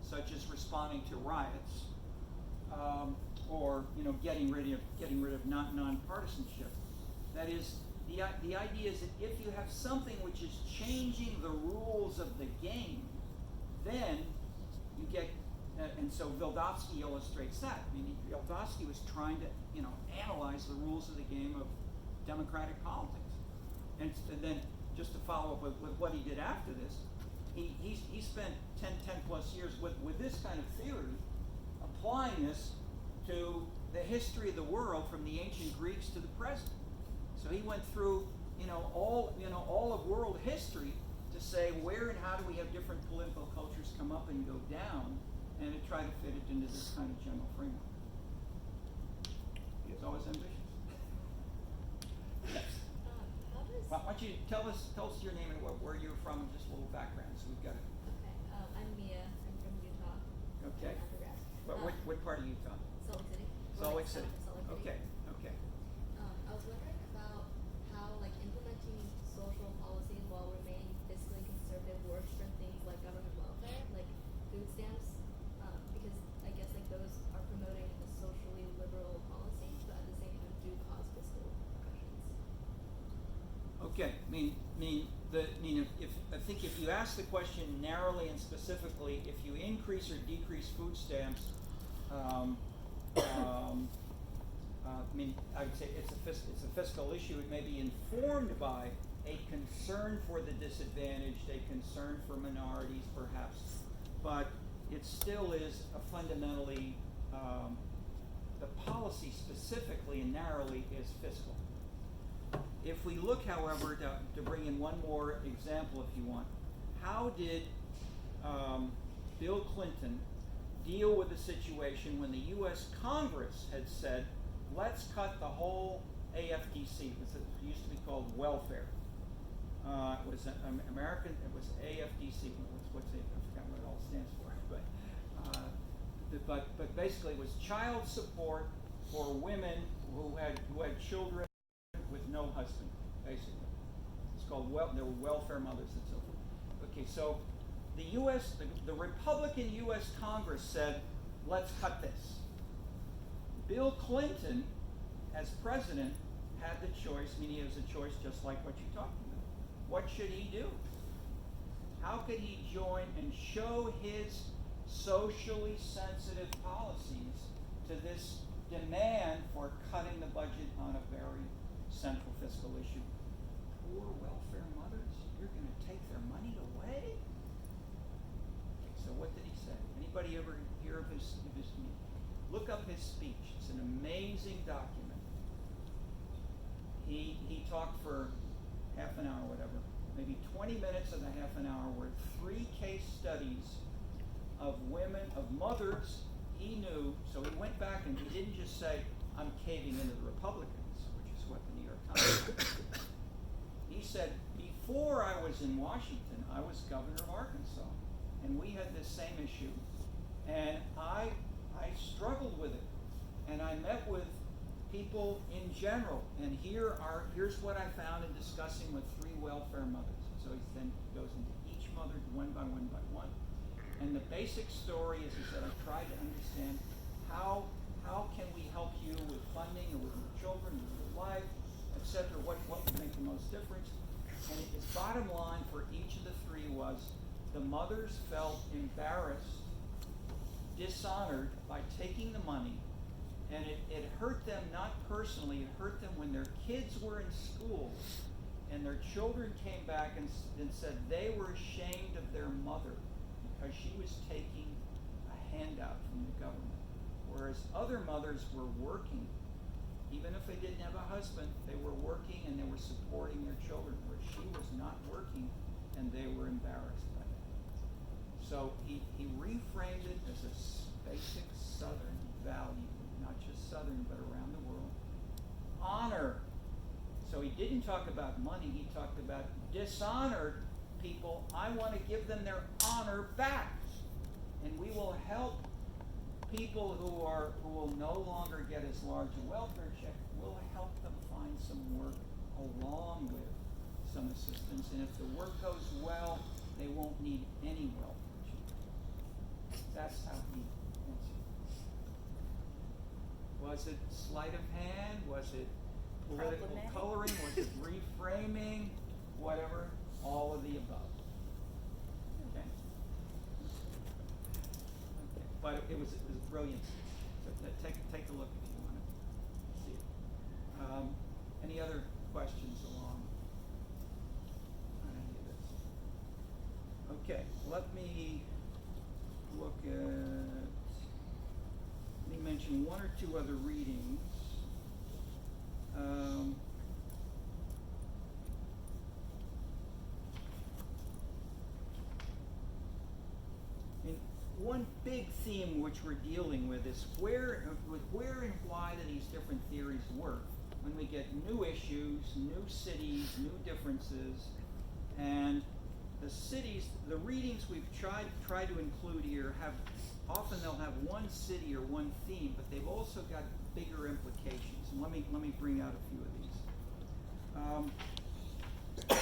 such as responding to riots, or getting rid of nonpartisanship. That is, the idea is that if you have something which is changing the rules of the game, then you get, and so Vildovsky illustrates that. I mean, Vildovsky was trying to analyze the rules of the game of democratic politics, and then just to follow up with what he did after this, he spent 10 plus years with this kind of theory, applying this to the history of the world from the ancient Greeks to the present. So he went through, all of world history to say where and how do we have different political cultures come up and go down, and to try to fit it into this kind of general framework. It's always ambitious. Yes. Why don't you tell us your name and where you're from and just a little background, so we've got it. Okay. I'm Mia. I'm from Utah. Okay. What part of Utah? Salt Lake City. Salt Lake City. Salt Lake City. Okay. I was wondering about how implementing social policies while remaining fiscally conservative works for things like government welfare, like food stamps, because I guess those are promoting a socially liberal policies, but at the same time do cause fiscal pressures. Okay. I think if you ask the question narrowly and specifically, if you increase or decrease food stamps, I would say it's a fiscal issue. It may be informed by a concern for the disadvantaged, a concern for minorities, perhaps, but it still is a fundamentally the policy specifically and narrowly is fiscal. If we look, however, to bring in one more example, if you want, how did Bill Clinton deal with the situation when the U.S. Congress had said, let's cut the whole AFDC? It used to be called welfare. It was American. It was AFDC. What's it? I forgot what it all stands for. But basically, it was child support for women who had children with no husband. Basically, it's called there were welfare mothers and so forth. Okay, so the Republican U.S. Congress said, let's cut this. Bill Clinton, as president, had the choice. He has a choice just like what you're talking about. What should he do? How could he join and show his socially sensitive policies to this demand for cutting the budget on a very central fiscal issue? Poor welfare mothers, you're going to take their money away? So what did he say? Anybody ever hear of his look up his speech. It's an amazing document. He talked for half an hour, whatever, maybe 20 minutes of the half an hour were 3 case studies of women, of mothers he knew. So he went back and he didn't just say, I'm caving into the Republicans, which is what the New York Times said. He said, before I was in Washington, I was governor of Arkansas, and we had this same issue, and I struggled with it, and I met with people in general, and here's what I found in discussing with 3 welfare mothers. So he then goes into each mother one by one by one, and the basic story is, he said, I tried to understand how can we help you with funding or with your children, with your life, etc. What would make the most difference? And his bottom line for each of the 3 was the mothers felt embarrassed, dishonored by taking the money, and it hurt them not personally, it hurt them when their kids were in school and their children came back and said they were ashamed of their mother because she was taking a handout from the government. Whereas other mothers were working, even if they didn't have a husband, they were working and they were supporting their children, where she was not working and they were embarrassed by that. So he reframed it as a basic Southern value, not just Southern, but around the world. Honor. So he didn't talk about money, he talked about dishonored people. I want to give them their honor back. And we will help people who will no longer get as large a welfare check. We'll help them find some work along with some assistance. And if the work goes well, they won't need any welfare check. That's how he answered. Was it sleight of hand? Was it political Problematic. coloring? Was it reframing? Whatever. All of the above. Okay. Okay. But it was brilliant. So take a look if you want to see it. Any other questions along any of this? Okay. Let me look at. Let me mention one or two other readings. One big theme which we're dealing with is where and why do these different theories work? When we get new issues, new cities, new differences, and the readings we've tried to include here often they'll have one city or one theme, but they've also got bigger implications. And let me bring out a few of these.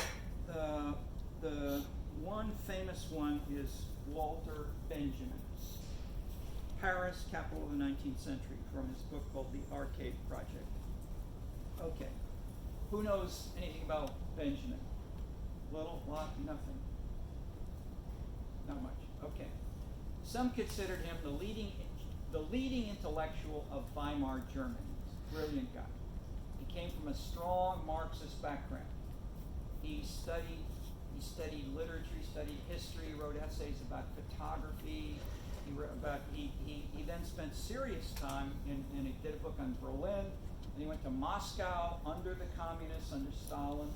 The one famous one is Walter Benjamin, Paris, capital of the 19th century, from his book called The Arcade Project. Okay, who knows anything about Benjamin? Little, lot, nothing. Not much. Okay. Some considered him the leading intellectual of Weimar Germany. Brilliant guy. He came from a strong Marxist background. He studied literature, he studied history, wrote essays about photography. He then spent serious time and he did a book on Berlin, and he went to Moscow under the communists, under Stalin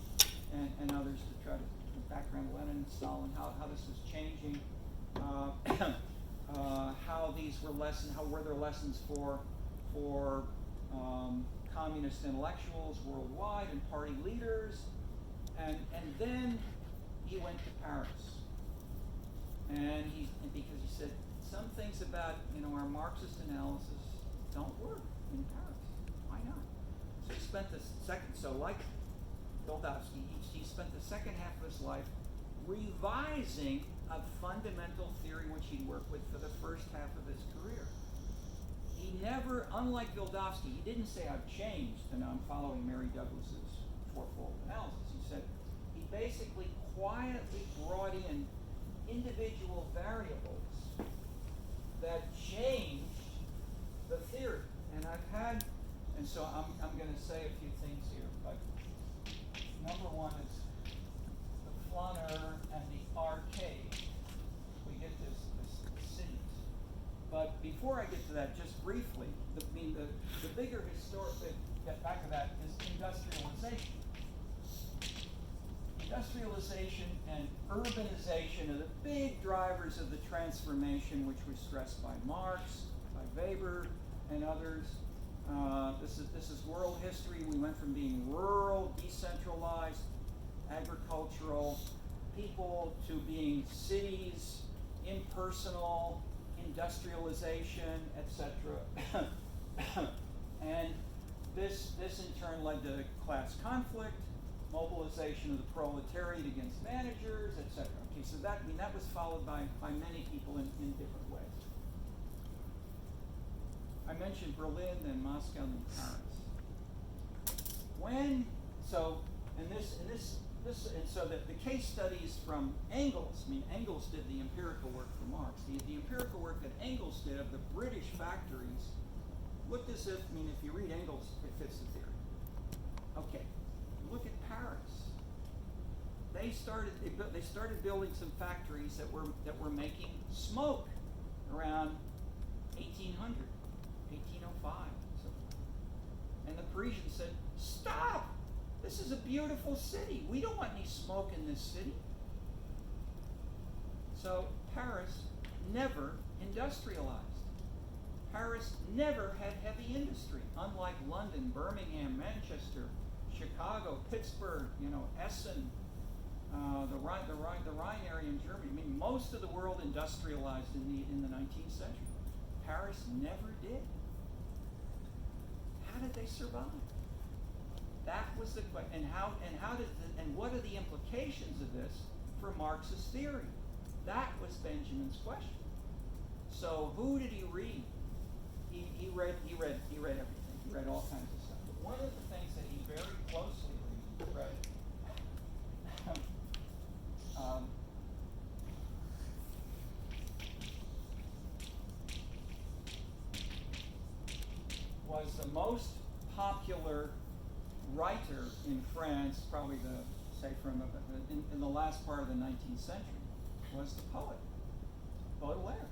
and others to try to background Lenin and Stalin, how this was changing, how these were how were there lessons for communist intellectuals worldwide and party leaders, and then he went to Paris, and because he said some things about our Marxist analysis don't work in Paris. Why not? So he spent like Bildowski, he spent the second half of his life revising a fundamental theory which he'd worked with for the first half of his career. He never, unlike Bildowski, he didn't say I've changed and I'm following Mary Douglas's fourfold analysis. He said he basically quietly brought in individual variables that changed the theory. And so I'm going to say a few things here, but number one is the flaneur and the arcade. We get this cities. But before I get to that, just briefly, the bigger historic, get back to that, is industrialization. Industrialization and urbanization are the big drivers of the transformation which was stressed by Marx, by Weber, and others. This is world history. We went from being rural, decentralized, agricultural people to being cities, impersonal, industrialization, etc. And this in turn led to class conflict, mobilization of the proletariat against managers, etc. Okay, so that was followed by many people in different ways. I mentioned Berlin, then Moscow, then Paris. So the case studies from Engels. Engels did the empirical work for Marx. The empirical work that Engels did of the British factories looked as if, if you read Engels, it fits the theory. Okay, look at Paris. They started building some factories that were making smoke around 1800, 1805. And the Parisians said, "Stop! This is a beautiful city. We don't want any smoke in this city." So Paris never industrialized. Paris never had heavy industry, unlike London, Birmingham, Manchester, Chicago, Pittsburgh, Essen, the Rhine area in Germany. I mean, most of the world industrialized in the 19th century. Paris never did. How did they survive? That was the question. And what are the implications of this for Marxist theory? That was Benjamin's question. So who did he read? He read everything. He read all kinds of stuff. But one of the things that he very closely read was the most popular writer in France, probably in the last part of the 19th century, was the poet Baudelaire.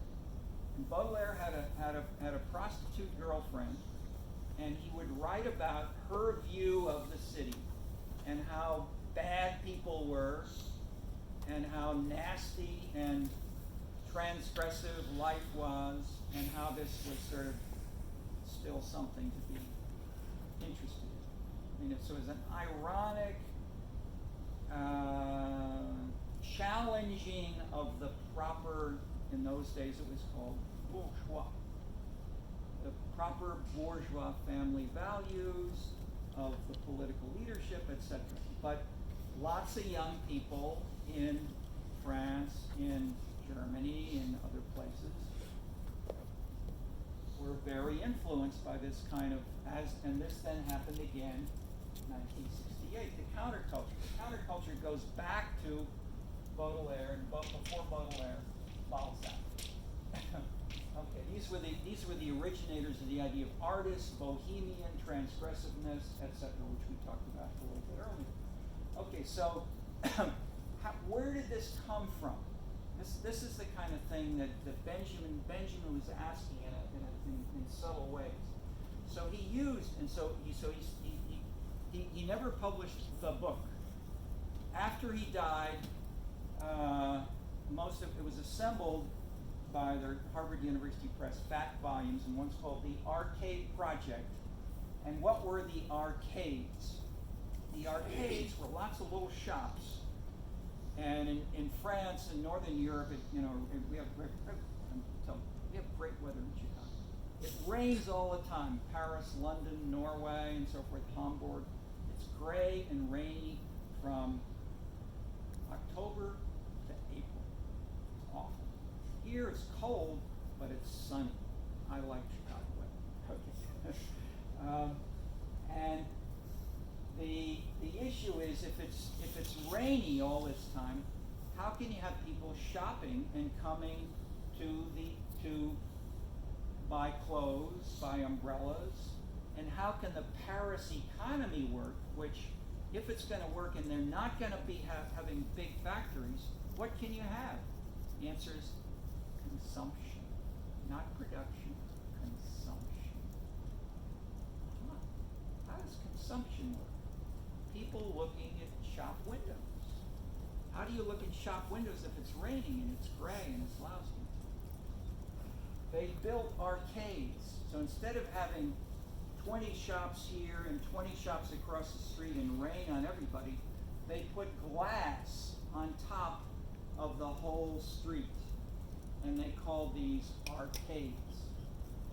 And Baudelaire had a prostitute girlfriend, and he would write about her view of the city and how bad people were and how nasty and transgressive life was and how this was sort of still something to be interested in. I mean, so it was an ironic challenging of the proper, in those days it was called bourgeois, the proper bourgeois family values of the political leadership, etc. But lots of young people in France, in Germany, in other places were very influenced by this kind of, and this then happened again in 1968, the counterculture. The counterculture goes back to Baudelaire, and before Baudelaire, Balzac. Okay, these were the originators of the idea of artists, bohemian, transgressiveness, etc., which we talked about a little bit earlier. Okay, so where did this come from? This is the kind of thing that Benjamin was asking in subtle ways. So he never published the book. After he died, most of it was assembled by the Harvard University Press, fat volumes, and one's called the Arcade Project. And what were the arcades? The arcades were lots of little shops. And in France and Northern Europe, we have great weather in Chicago. It rains all the time. Paris, London, Norway, and so forth, Hamburg. It's gray and rainy from October to April. It's awful. Here it's cold, but it's sunny. I like Chicago weather. Okay. And the issue is if it's rainy all this time, how can you have people shopping and coming to buy clothes, buy umbrellas, and how can the Paris economy work? Which, if it's going to work and they're not going to be having big factories, what can you have? The answer is consumption, not production. Consumption. How does consumption work? People looking at shop windows. How do you look at shop windows if it's raining and it's gray and it's lousy? They built arcades. So instead of having 20 shops here and 20 shops across the street and rain on everybody, they put glass on top of the whole street. And they called these arcades.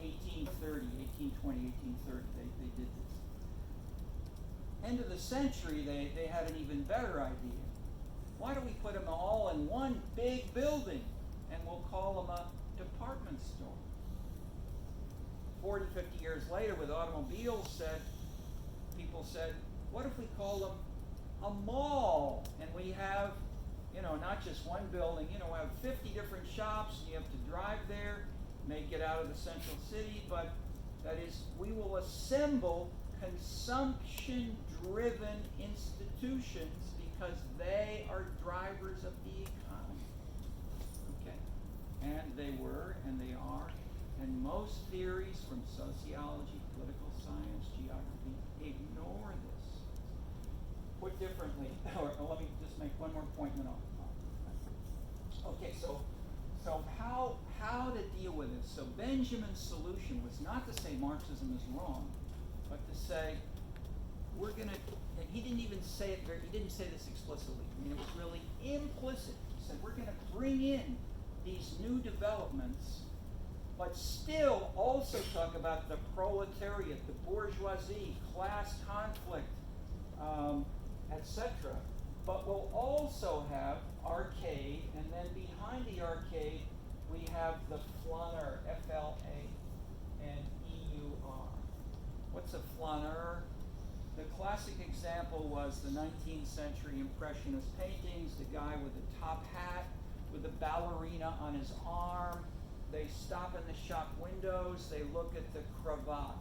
1830, 1820, 1830, they did this. End of the century, they had an even better idea. Why don't we put them all in one big building and we'll call them a department store? 40, 50 years later, with automobiles, people said, what if we call them a mall? And we have, not just one building, we have 50 different shops, and you have to drive there, make it out of the central city, but that is, we will assemble consumption-driven institutions because they are drivers of the economy. Okay? And they were, and they are, and most theories from sociology, political science, geography ignore this. Put differently, or let me just make one more point and then I'll. Okay, so how how to deal with this. So Benjamin's solution was not to say Marxism is wrong, but to say we're going to, and he didn't even say it he didn't say this explicitly. I mean, it was really implicit. He said we're going to bring in these new developments, but still also talk about the proletariat, the bourgeoisie, class conflict, etc. But we'll also have arcade, and then behind the arcade we have the flaneur, F-L-A-N-E-U-R. What's a flaneur? The classic example was the 19th century Impressionist paintings, the guy with the top hat, with the ballerina on his arm. They stop in the shop windows, they look at the cravat,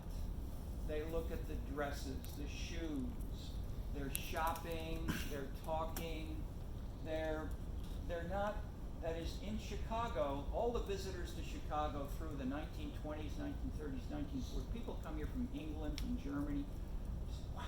they look at the dresses, the shoes, they're shopping, they're talking, they're not, that is, in Chicago, all the visitors to Chicago through the 1920s, 1930s, 1940s, people come here from England, from Germany. Wow,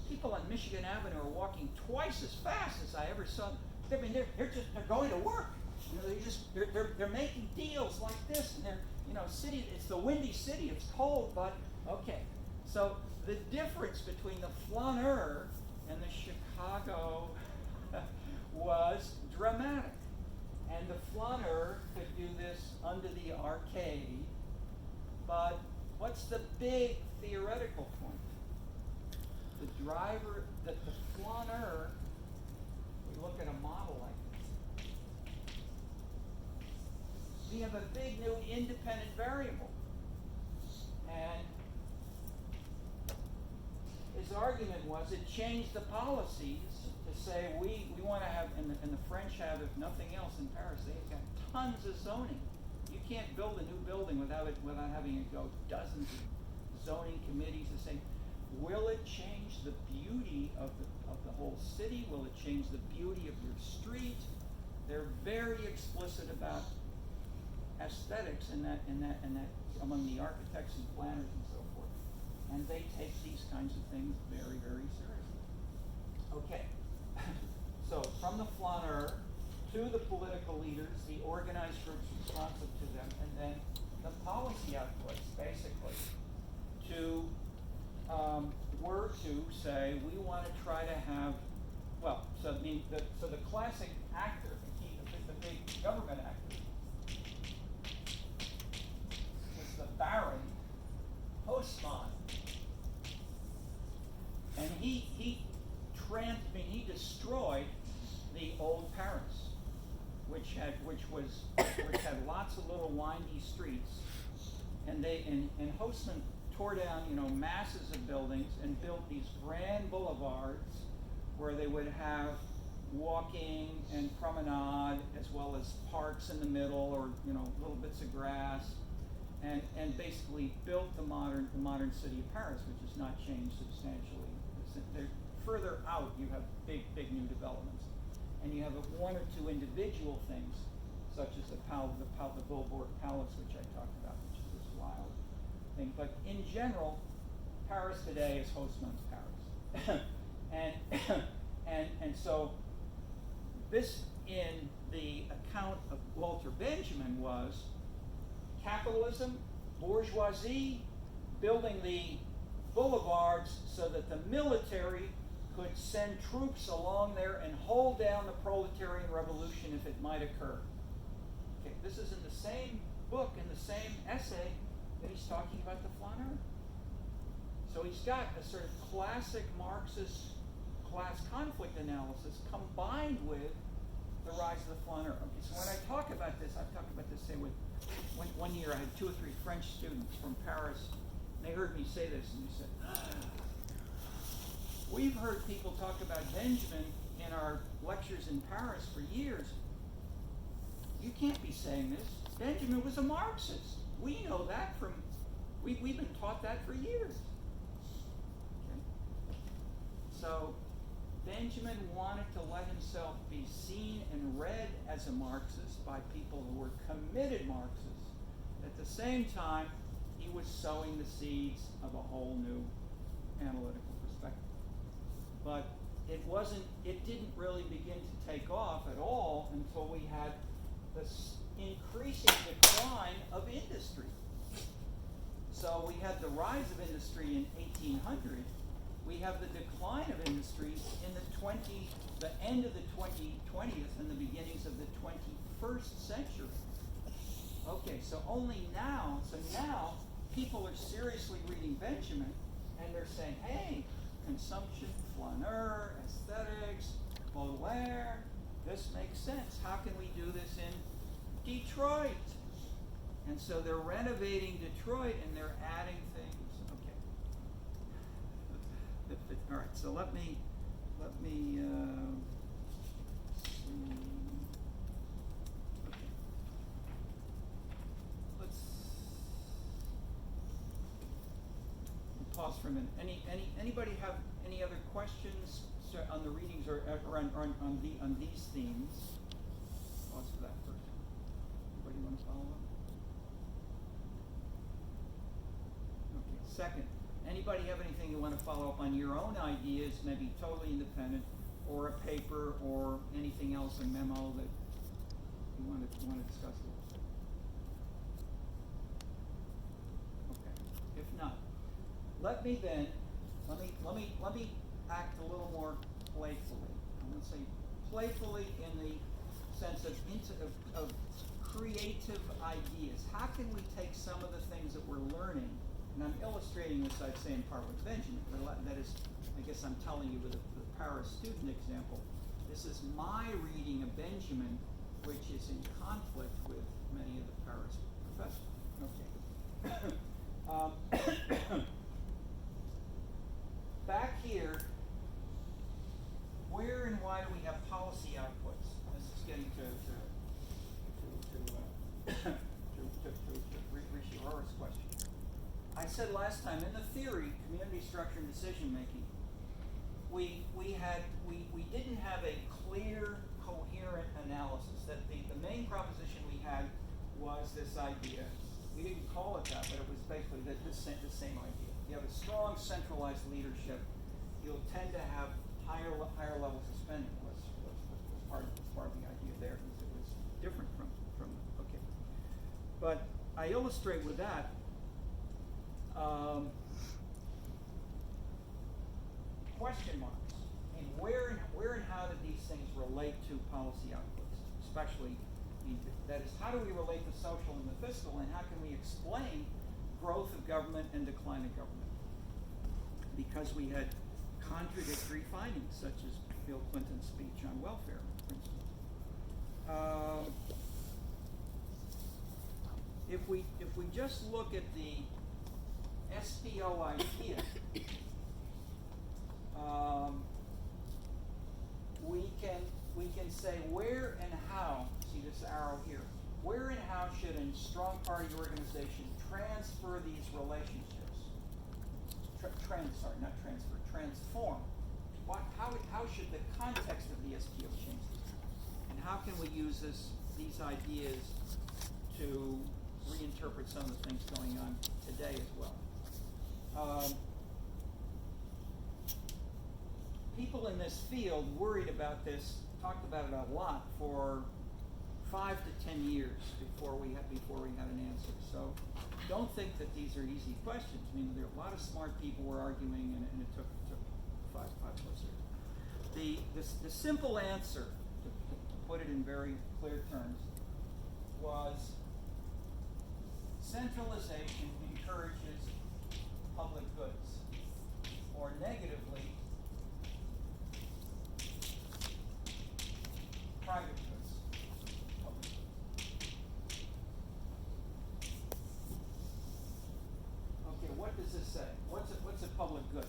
people on Michigan Avenue are walking twice as fast as I ever saw. I mean, they're going to work. You know, they're making deals like this, and they're, you know, city. It's the windy city. It's cold, but okay. So the difference between the flaneur and the Chicago was dramatic, and the flaneur could do this under the arcade. But what's the big theoretical point? The driver, that the flaneur. We look at a model like this. We have a big new independent variable. And his argument was it changed the policies to say we want to have, and the French have, if nothing else in Paris, they've got tons of zoning. You can't build a new building without having it go dozens of zoning committees to say, will it change the beauty of the whole city? Will it change the beauty of your street? They're very explicit about aesthetics in that among the architects and planners and so forth. And they take these kinds of things very, very seriously. Okay. So from the flaneur to the political leaders, the organized groups responsive to them, and then the policy outputs basically were to say we want to try to have, well, so the classic actor, the big government actor, was the Baron Haussmann, and he destroyed the old Paris, which had lots of little windy streets, and Haussmann tore down, masses of buildings and built these grand boulevards where they would have walking and promenade as well as parks in the middle, or little bits of grass, and basically built the modern city of Paris, which has not changed substantially. Further out, you have big new developments, and you have one or two individual things, such as the Beaubourg Palace, which I talked about, which is this wild thing. But in general, Paris today is Haussmann's Paris, and so this, in the account of Walter Benjamin, was capitalism, bourgeoisie, building the boulevards so that the military could send troops along there and hold down the proletarian revolution if it might occur. Okay, this is in the same book, in the same essay, that he's talking about the flaneur. So he's got a sort of classic Marxist class conflict analysis combined with the rise of the flaneur. Okay, so when I talk about this, I've talked about this, say, with one year I had 2 or 3 French students from Paris, and they heard me say this, and they said, we've heard people talk about Benjamin in our lectures in Paris for years. You can't be saying this. Benjamin was a Marxist. We know that we've been taught that for years. Okay. So Benjamin wanted to let himself be seen and read as a Marxist by people who were committed Marxists. At the same time, he was sowing the seeds of a whole new analytical perspective. But it didn't really begin to take off at all until we had the increasing decline of industry. So we had the rise of industry in 1800. We have the decline of industry in the end of the 20th and the beginnings of the 21st century. Okay, so now people are seriously reading Benjamin, and they're saying, hey, consumption, flaneur, aesthetics, Baudelaire, this makes sense. How can we do this in Detroit? And so they're renovating Detroit and they're adding things. Okay. All right, so let me see. Okay. Let's pause for a minute. Anybody have any other questions on the readings or on these themes? Pause for that first. Anybody want to follow up? Okay. Second, anybody have anything you want to follow up on your own ideas, maybe totally independent, or a paper, or anything else, a memo that you want to discuss a little bit? Okay. If not, let me act a little more playfully. I'm going to say playfully in the sense of creative ideas. How can we take some of the things that we're learning, and I'm illustrating this, I'd say, in part with Benjamin. That is, I guess I'm telling you with the Paris student example. This is my reading of Benjamin, which is in conflict with many of the Paris professors. Okay. Back here, where and why do we have policy outputs? This is getting to Rishi Rohr's question. I said last time, in the theory, community structure and decision making, we didn't have a clear, coherent analysis. That the main proposition we had was this idea. We didn't call it that, but it was basically the same idea. You have a strong centralized leadership, you'll tend to have higher levels of spending. Was part of the idea there, because it was different from okay. But I illustrate with that. Question marks. I mean, where and how do these things relate to policy outputs? Especially, that is, how do we relate the social and the fiscal, and how can we explain growth of government and decline of government? Because we had contradictory findings, such as Bill Clinton's speech on welfare, for instance. If we just look at the SPO idea, we can say where and how. See this arrow here. Where and how should a strong party organization transfer these relationships? Transform. How should the context of the SPO change? And how can we use these ideas to reinterpret some of the things going on today as well? People in this field worried about this, talked about it a lot for 5 to 10 years before we had an answer. So don't think that these are easy questions. I mean, there are a lot of smart people were arguing, and it took 5 plus years. The simple answer, to put it in very clear terms, was centralization encourages public goods, or negatively, private goods, public goods. Okay, what does this say? What's a public good?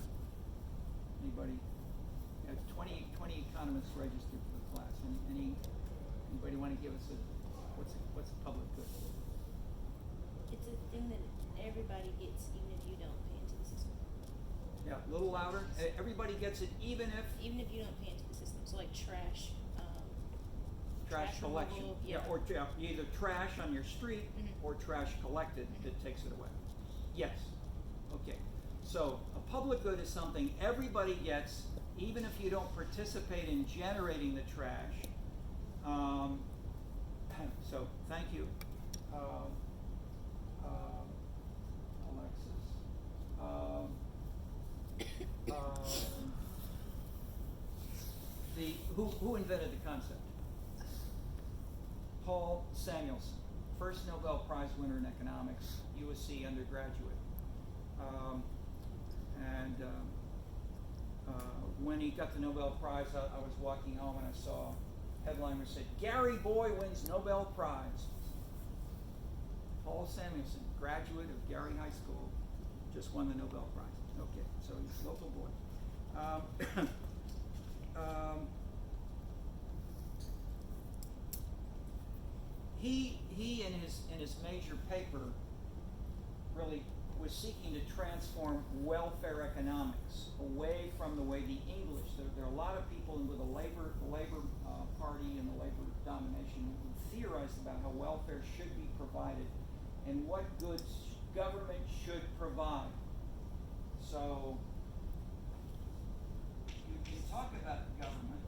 Anybody? We have 20 economists registered for the class. Anybody want to give us what's a public good? It's a thing that everybody gets, even if you don't pay into the system. Yeah, a little louder. Everybody gets it, even if Even if you don't pay into the system. So like trash. trash collection. Removal, yeah. Or either trash on your street or trash collected that takes it away. Yes. Okay. So a public good is something everybody gets, even if you don't participate in generating the trash. So thank you, Alexis. Who invented the concept? Paul Samuelson, first Nobel Prize winner in economics, USC undergraduate. When he got the Nobel Prize, I was walking home and I saw a headline which said, "Gary Boy wins Nobel Prize." Paul Samuelson, graduate of Gary High School, just won the Nobel Prize. Okay, so he's a local boy. He in his major paper really was seeking to transform welfare economics away from the way the English. There are a lot of people with the labor party and the labor domination who theorized about how welfare should be provided and what goods government should provide. So you talk about government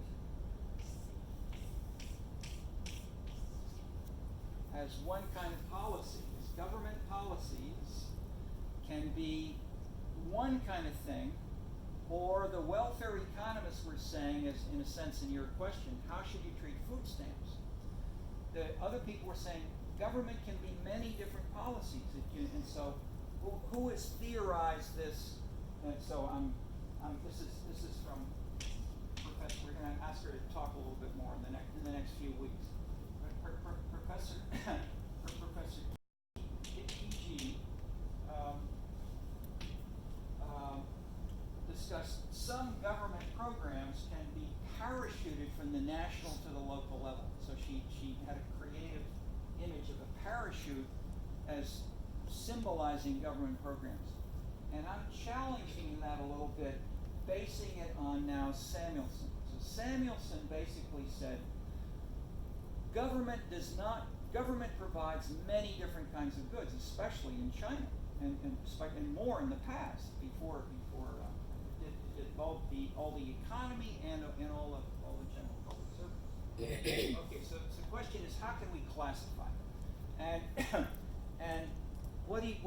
as one kind of policy. Government policies can be one kind of thing, or the welfare economists were saying, as in a sense in your question, how should you treat food stamps? The other people were saying government can be many different policies. And so, who has theorized this? And so this is from Professor. We're going to ask her to talk a little bit more in the next few weeks. Professor PG discussed some government programs can be parachuted from the national to the local level. So she had a creative image of a parachute as symbolizing government programs. And I'm challenging that a little bit, basing it on now Samuelson. So Samuelson basically said, government provides many different kinds of goods, especially in China, and more in the past, before it did both all the economy and all the general public services. Okay, so the question is, how can we classify it? And what he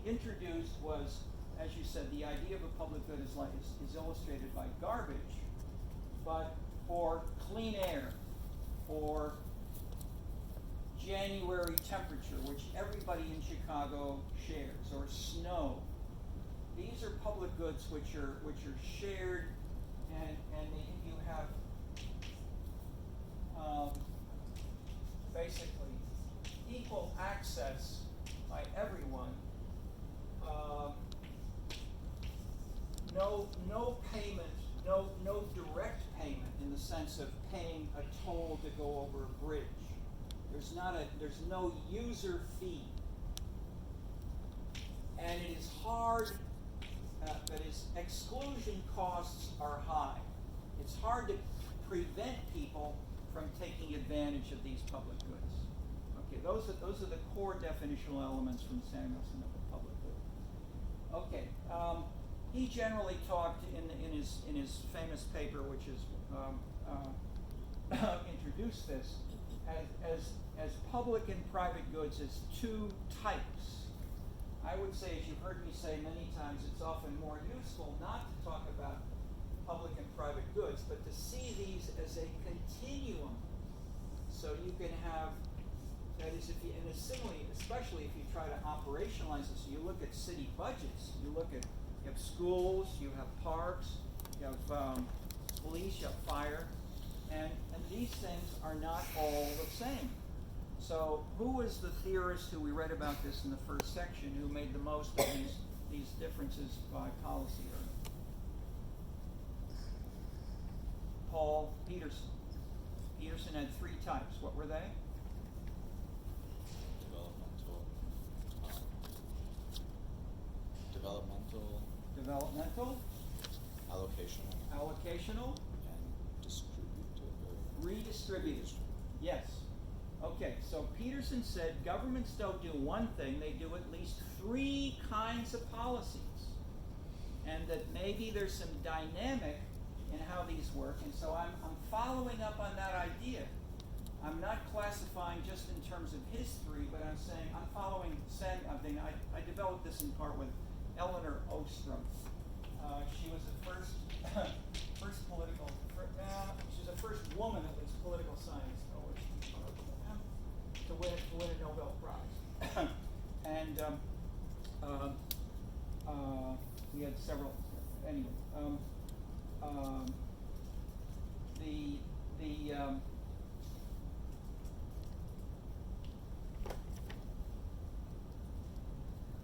introduced was, as you said, the idea of a public good is illustrated by garbage, or clean air, or January temperature, which everybody in Chicago shares, or snow. These are public goods which are shared, and you have basically equal access by everyone. No payment, no direct payment in the sense of paying a toll to go over a bridge. There's no user fee, and it is hard. That is, exclusion costs are high. It's hard to prevent people from taking advantage of these public goods. Okay, those are the core definitional elements from Samuelson of a public good. Okay, he generally talked in his famous paper, which is introduced this as public and private goods as two types. I would say, as you've heard me say many times, it's often more useful not to talk about public and private goods, but to see these as a continuum. So you can have, that is, and similarly, especially if you try to operationalize this, you look at city budgets, you have schools, you have parks, you have police, you have fire, and these things are not all the same. So who was the theorist who we read about this in the first section who made the most of these differences by policy? Paul Peterson. Peterson had three types. What were they? Developmental. Allocational. And redistributive. Yes. Okay, so Peterson said governments don't do one thing, they do at least three kinds of policies. And that maybe there's some dynamic in how these work, and so I'm following up on that idea. I'm not classifying just in terms of history, but I'm saying I'm following I developed this in part with Eleanor Ostrom. She was the first she's the first woman at least political science to win a Nobel Prize. And we had several. Anyway,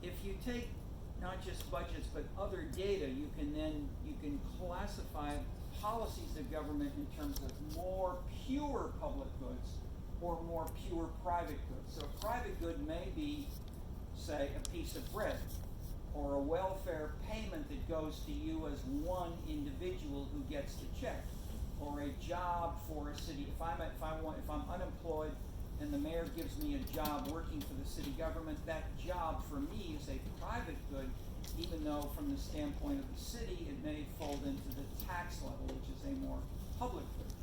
if you take not just budgets but other data, you can classify policies of government in terms of more pure public goods or more pure private goods. So a private good may be, say, a piece of bread or a welfare payment that goes to you as one individual who gets the check, or a job for a city. If I'm unemployed and the mayor gives me a job working for the city government, that job for me is a private good, even though from the standpoint of the city it may fold into the tax level, which is a more public good.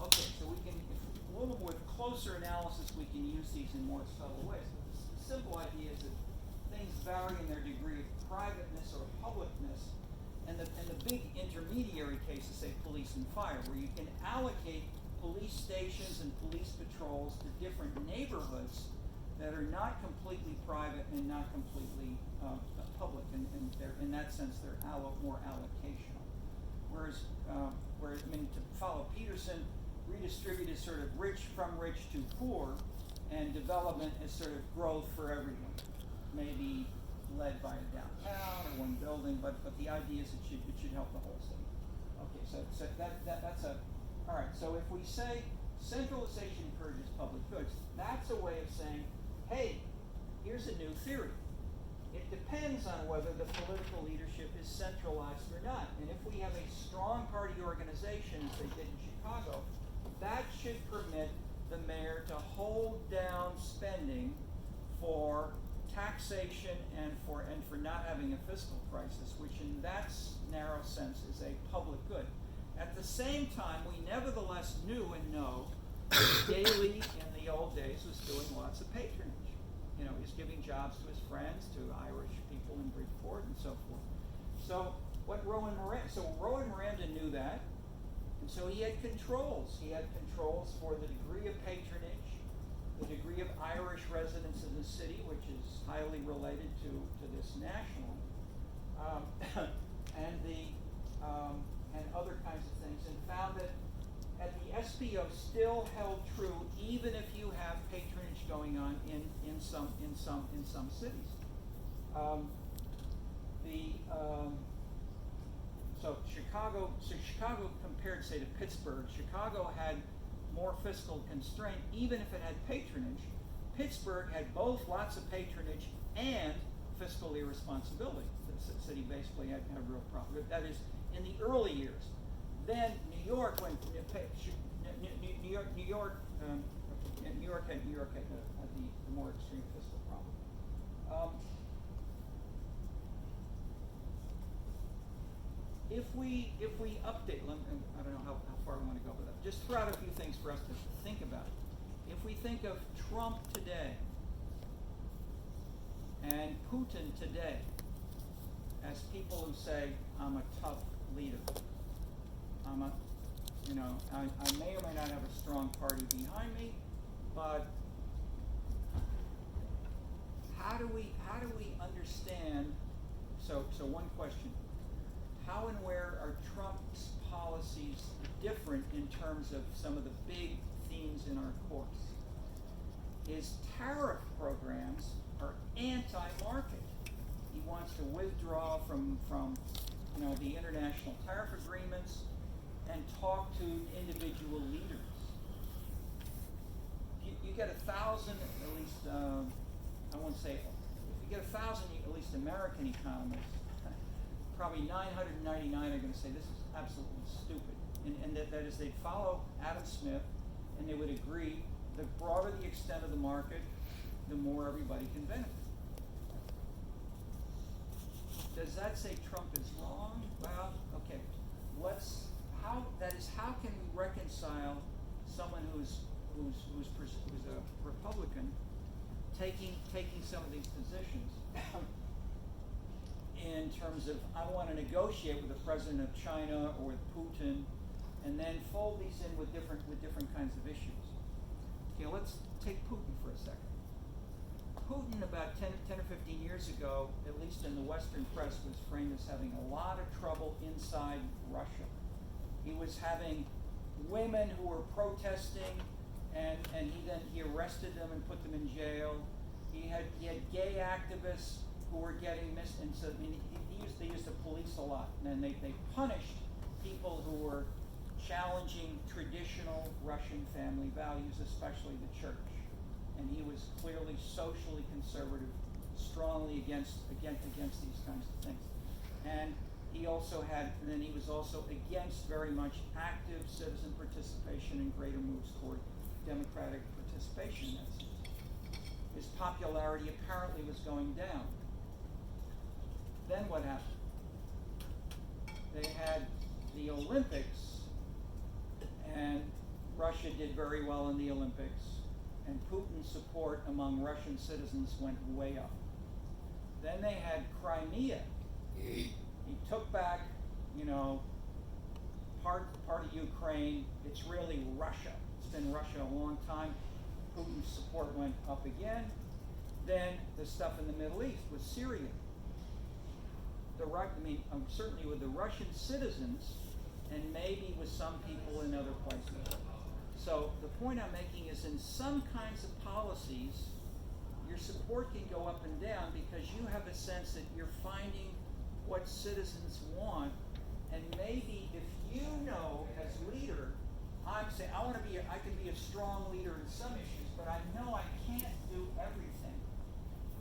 Okay, so we can, if a little with closer analysis, we can use these in more subtle ways. But the simple idea is that things vary in their degree of privateness or publicness, and the big intermediary cases, say police and fire, where you can allocate police stations and police patrols to different neighborhoods that are not completely private and not completely public, and they're, in that sense, they're more allocational. Whereas to follow Peterson, redistribute is sort of from rich to poor, and development is sort of growth for everyone. Maybe led by a downtown or one building, but the idea is it should help the whole city. Okay, so that's a all right. So if we say centralization encourages public goods, that's a way of saying, hey, here's a new theory. It depends on whether the political leadership is centralized or not. And if we have a strong party organization, as they did in Chicago, that should permit the mayor to hold down spending for taxation and for not having a fiscal crisis, which in that narrow sense is a public good. At the same time, we nevertheless knew and know that Daley in the old days was doing lots of patronage. You know, he's giving jobs to his friends, to Irish people in Bridgeport and so forth. So Rowan Miranda knew that, and so he had controls. He had controls for the degree of patronage, the degree of Irish residence in the city, which is highly related to this nationally, and other kinds of things, and found that at the SPO still held true even if you have patronage going on in some cities. So Chicago compared, say, to Pittsburgh, Chicago had more fiscal constraint, even if it had patronage. Pittsburgh had both lots of patronage and fiscal irresponsibility. The city basically had a real problem. That is, in the early years. Then New York had the more extreme fiscal problem. If we update, I don't know how far we want to go with that. Just throw out a few things for us to think about. If we think of Trump today and Putin today as people who say, I'm a tough leader. I may or may not have a strong party behind me, but how do we understand? So one question: how and where are Trump's policies different in terms of some of the big themes in our course? His tariff programs are anti-market. He wants to withdraw from the international tariff agreements and talk to individual leaders. You get 1,000, at least, I won't say, if you get 1,000, at least American economists, probably 999 are going to say this is absolutely stupid. And that is, they'd follow Adam Smith and they would agree the broader the extent of the market, the more everybody can benefit. Does that say Trump is wrong? Well, okay. How can we reconcile someone who's who's a Republican, taking some of these positions in terms of, I want to negotiate with the president of China or with Putin, and then fold these in with different kinds of issues. Okay, let's take Putin for a second. Putin, about 10 or 15 years ago, at least in the Western press, was framed as having a lot of trouble inside Russia. He was having women who were protesting, and he arrested them and put them in jail. He had gay activists who were getting missed, and so they used the police a lot, and they punished people who were challenging traditional Russian family values, especially the church. And he was clearly socially conservative, strongly against these kinds of things. And he was also against very much active citizen participation and greater moves toward democratic participation in that sense. His popularity apparently was going down. Then what happened? They had the Olympics, and Russia did very well in the Olympics, and Putin's support among Russian citizens went way up. Then they had Crimea. He took back, part of Ukraine. It's really Russia. It's been Russia a long time. Putin's support went up again. Then the stuff in the Middle East with Syria. Certainly with the Russian citizens, and maybe with some people in other places. So the point I'm making is, in some kinds of policies, your support can go up and down because you have a sense that you're finding what citizens want, and maybe if you know as leader, I'm saying I can be a strong leader in some issues, but I know I can't do everything.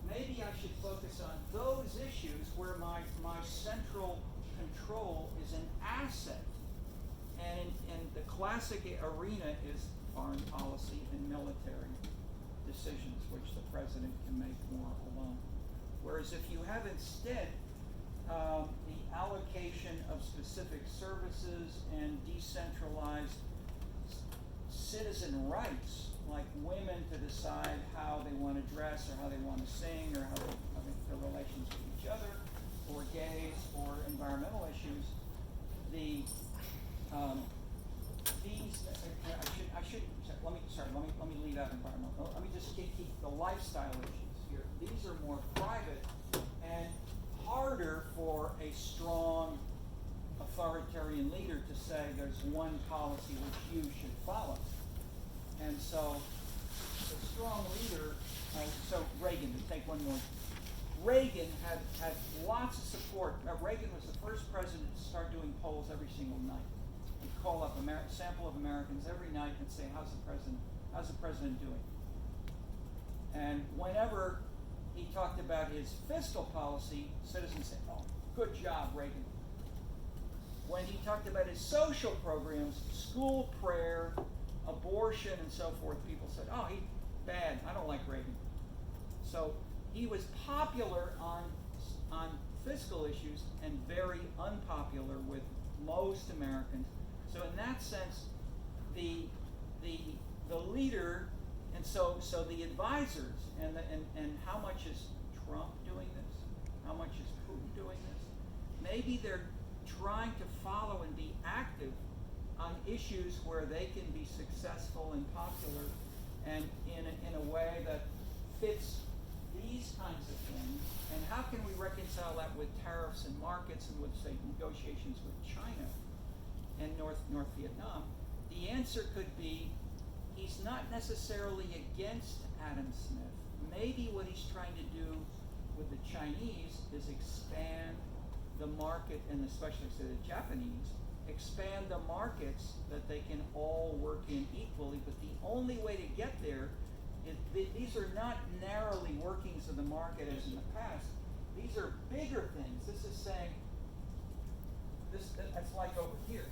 Maybe I should focus on those issues where my central control is an asset. And the classic arena is foreign policy and military decisions, which the president can make more alone. Whereas if you have instead the allocation of specific services and decentralized citizen rights, like women to decide how they want to dress or how they want to sing or how their relations with each other, or gays, or environmental issues, let me leave out environmental. Let me just keep the lifestyle issues here. These are more private and harder for a strong authoritarian leader to say there's one policy which you should follow. And so the strong leader, so Reagan, to take one more. Reagan had lots of support. Reagan was the first president to start doing polls every single night. He'd call up a sample of Americans every night and say, how's the president doing? And whenever he talked about his fiscal policy, citizens said, oh, good job, Reagan. When he talked about his social programs, school prayer, abortion, and so forth, people said, oh, he's bad, I don't like Reagan. So he was popular on fiscal issues and very unpopular with most Americans. So in that sense, the leader, and so the advisors, and how much is Trump doing this? How much is Putin doing this? Maybe they're trying to follow and be active on issues where they can be successful and popular, and in a way that fits these kinds of things. And how can we reconcile that with tariffs and markets and with, say, negotiations with China and North Vietnam? The answer could be he's not necessarily against Adam Smith. Maybe what he's trying to do with the Chinese is expand the market, and especially, say, the Japanese, expand the markets that they can all work in equally. But the only way to get there is these are not narrowly workings of the market as in the past. These are bigger things. This is saying, that's like over here.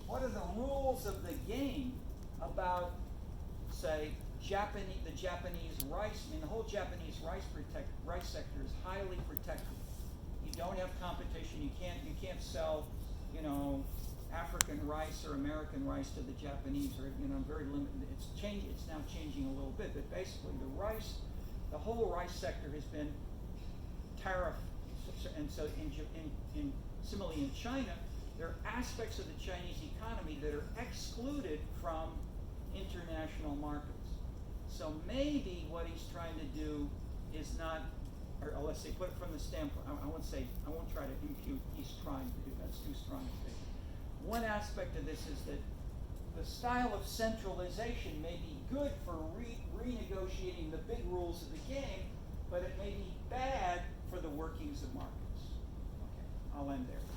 What are the rules of the game about, say, the Japanese rice? I mean, the whole Japanese rice sector is highly protected. You don't have competition. You can't sell, African rice or American rice to the Japanese, or very limited. It's now changing a little bit, but basically the whole rice sector has been tariff, and so similarly in China, there are aspects of the Chinese economy that are excluded from international markets. So maybe what he's trying to do is not, or let's say, put it from the standpoint, I won't try to impute he's trying to do, that's too strong a statement. One aspect of this is that the style of centralization may be good for renegotiating the big rules of the game, but it may be bad for the workings of markets. Okay, I'll end there.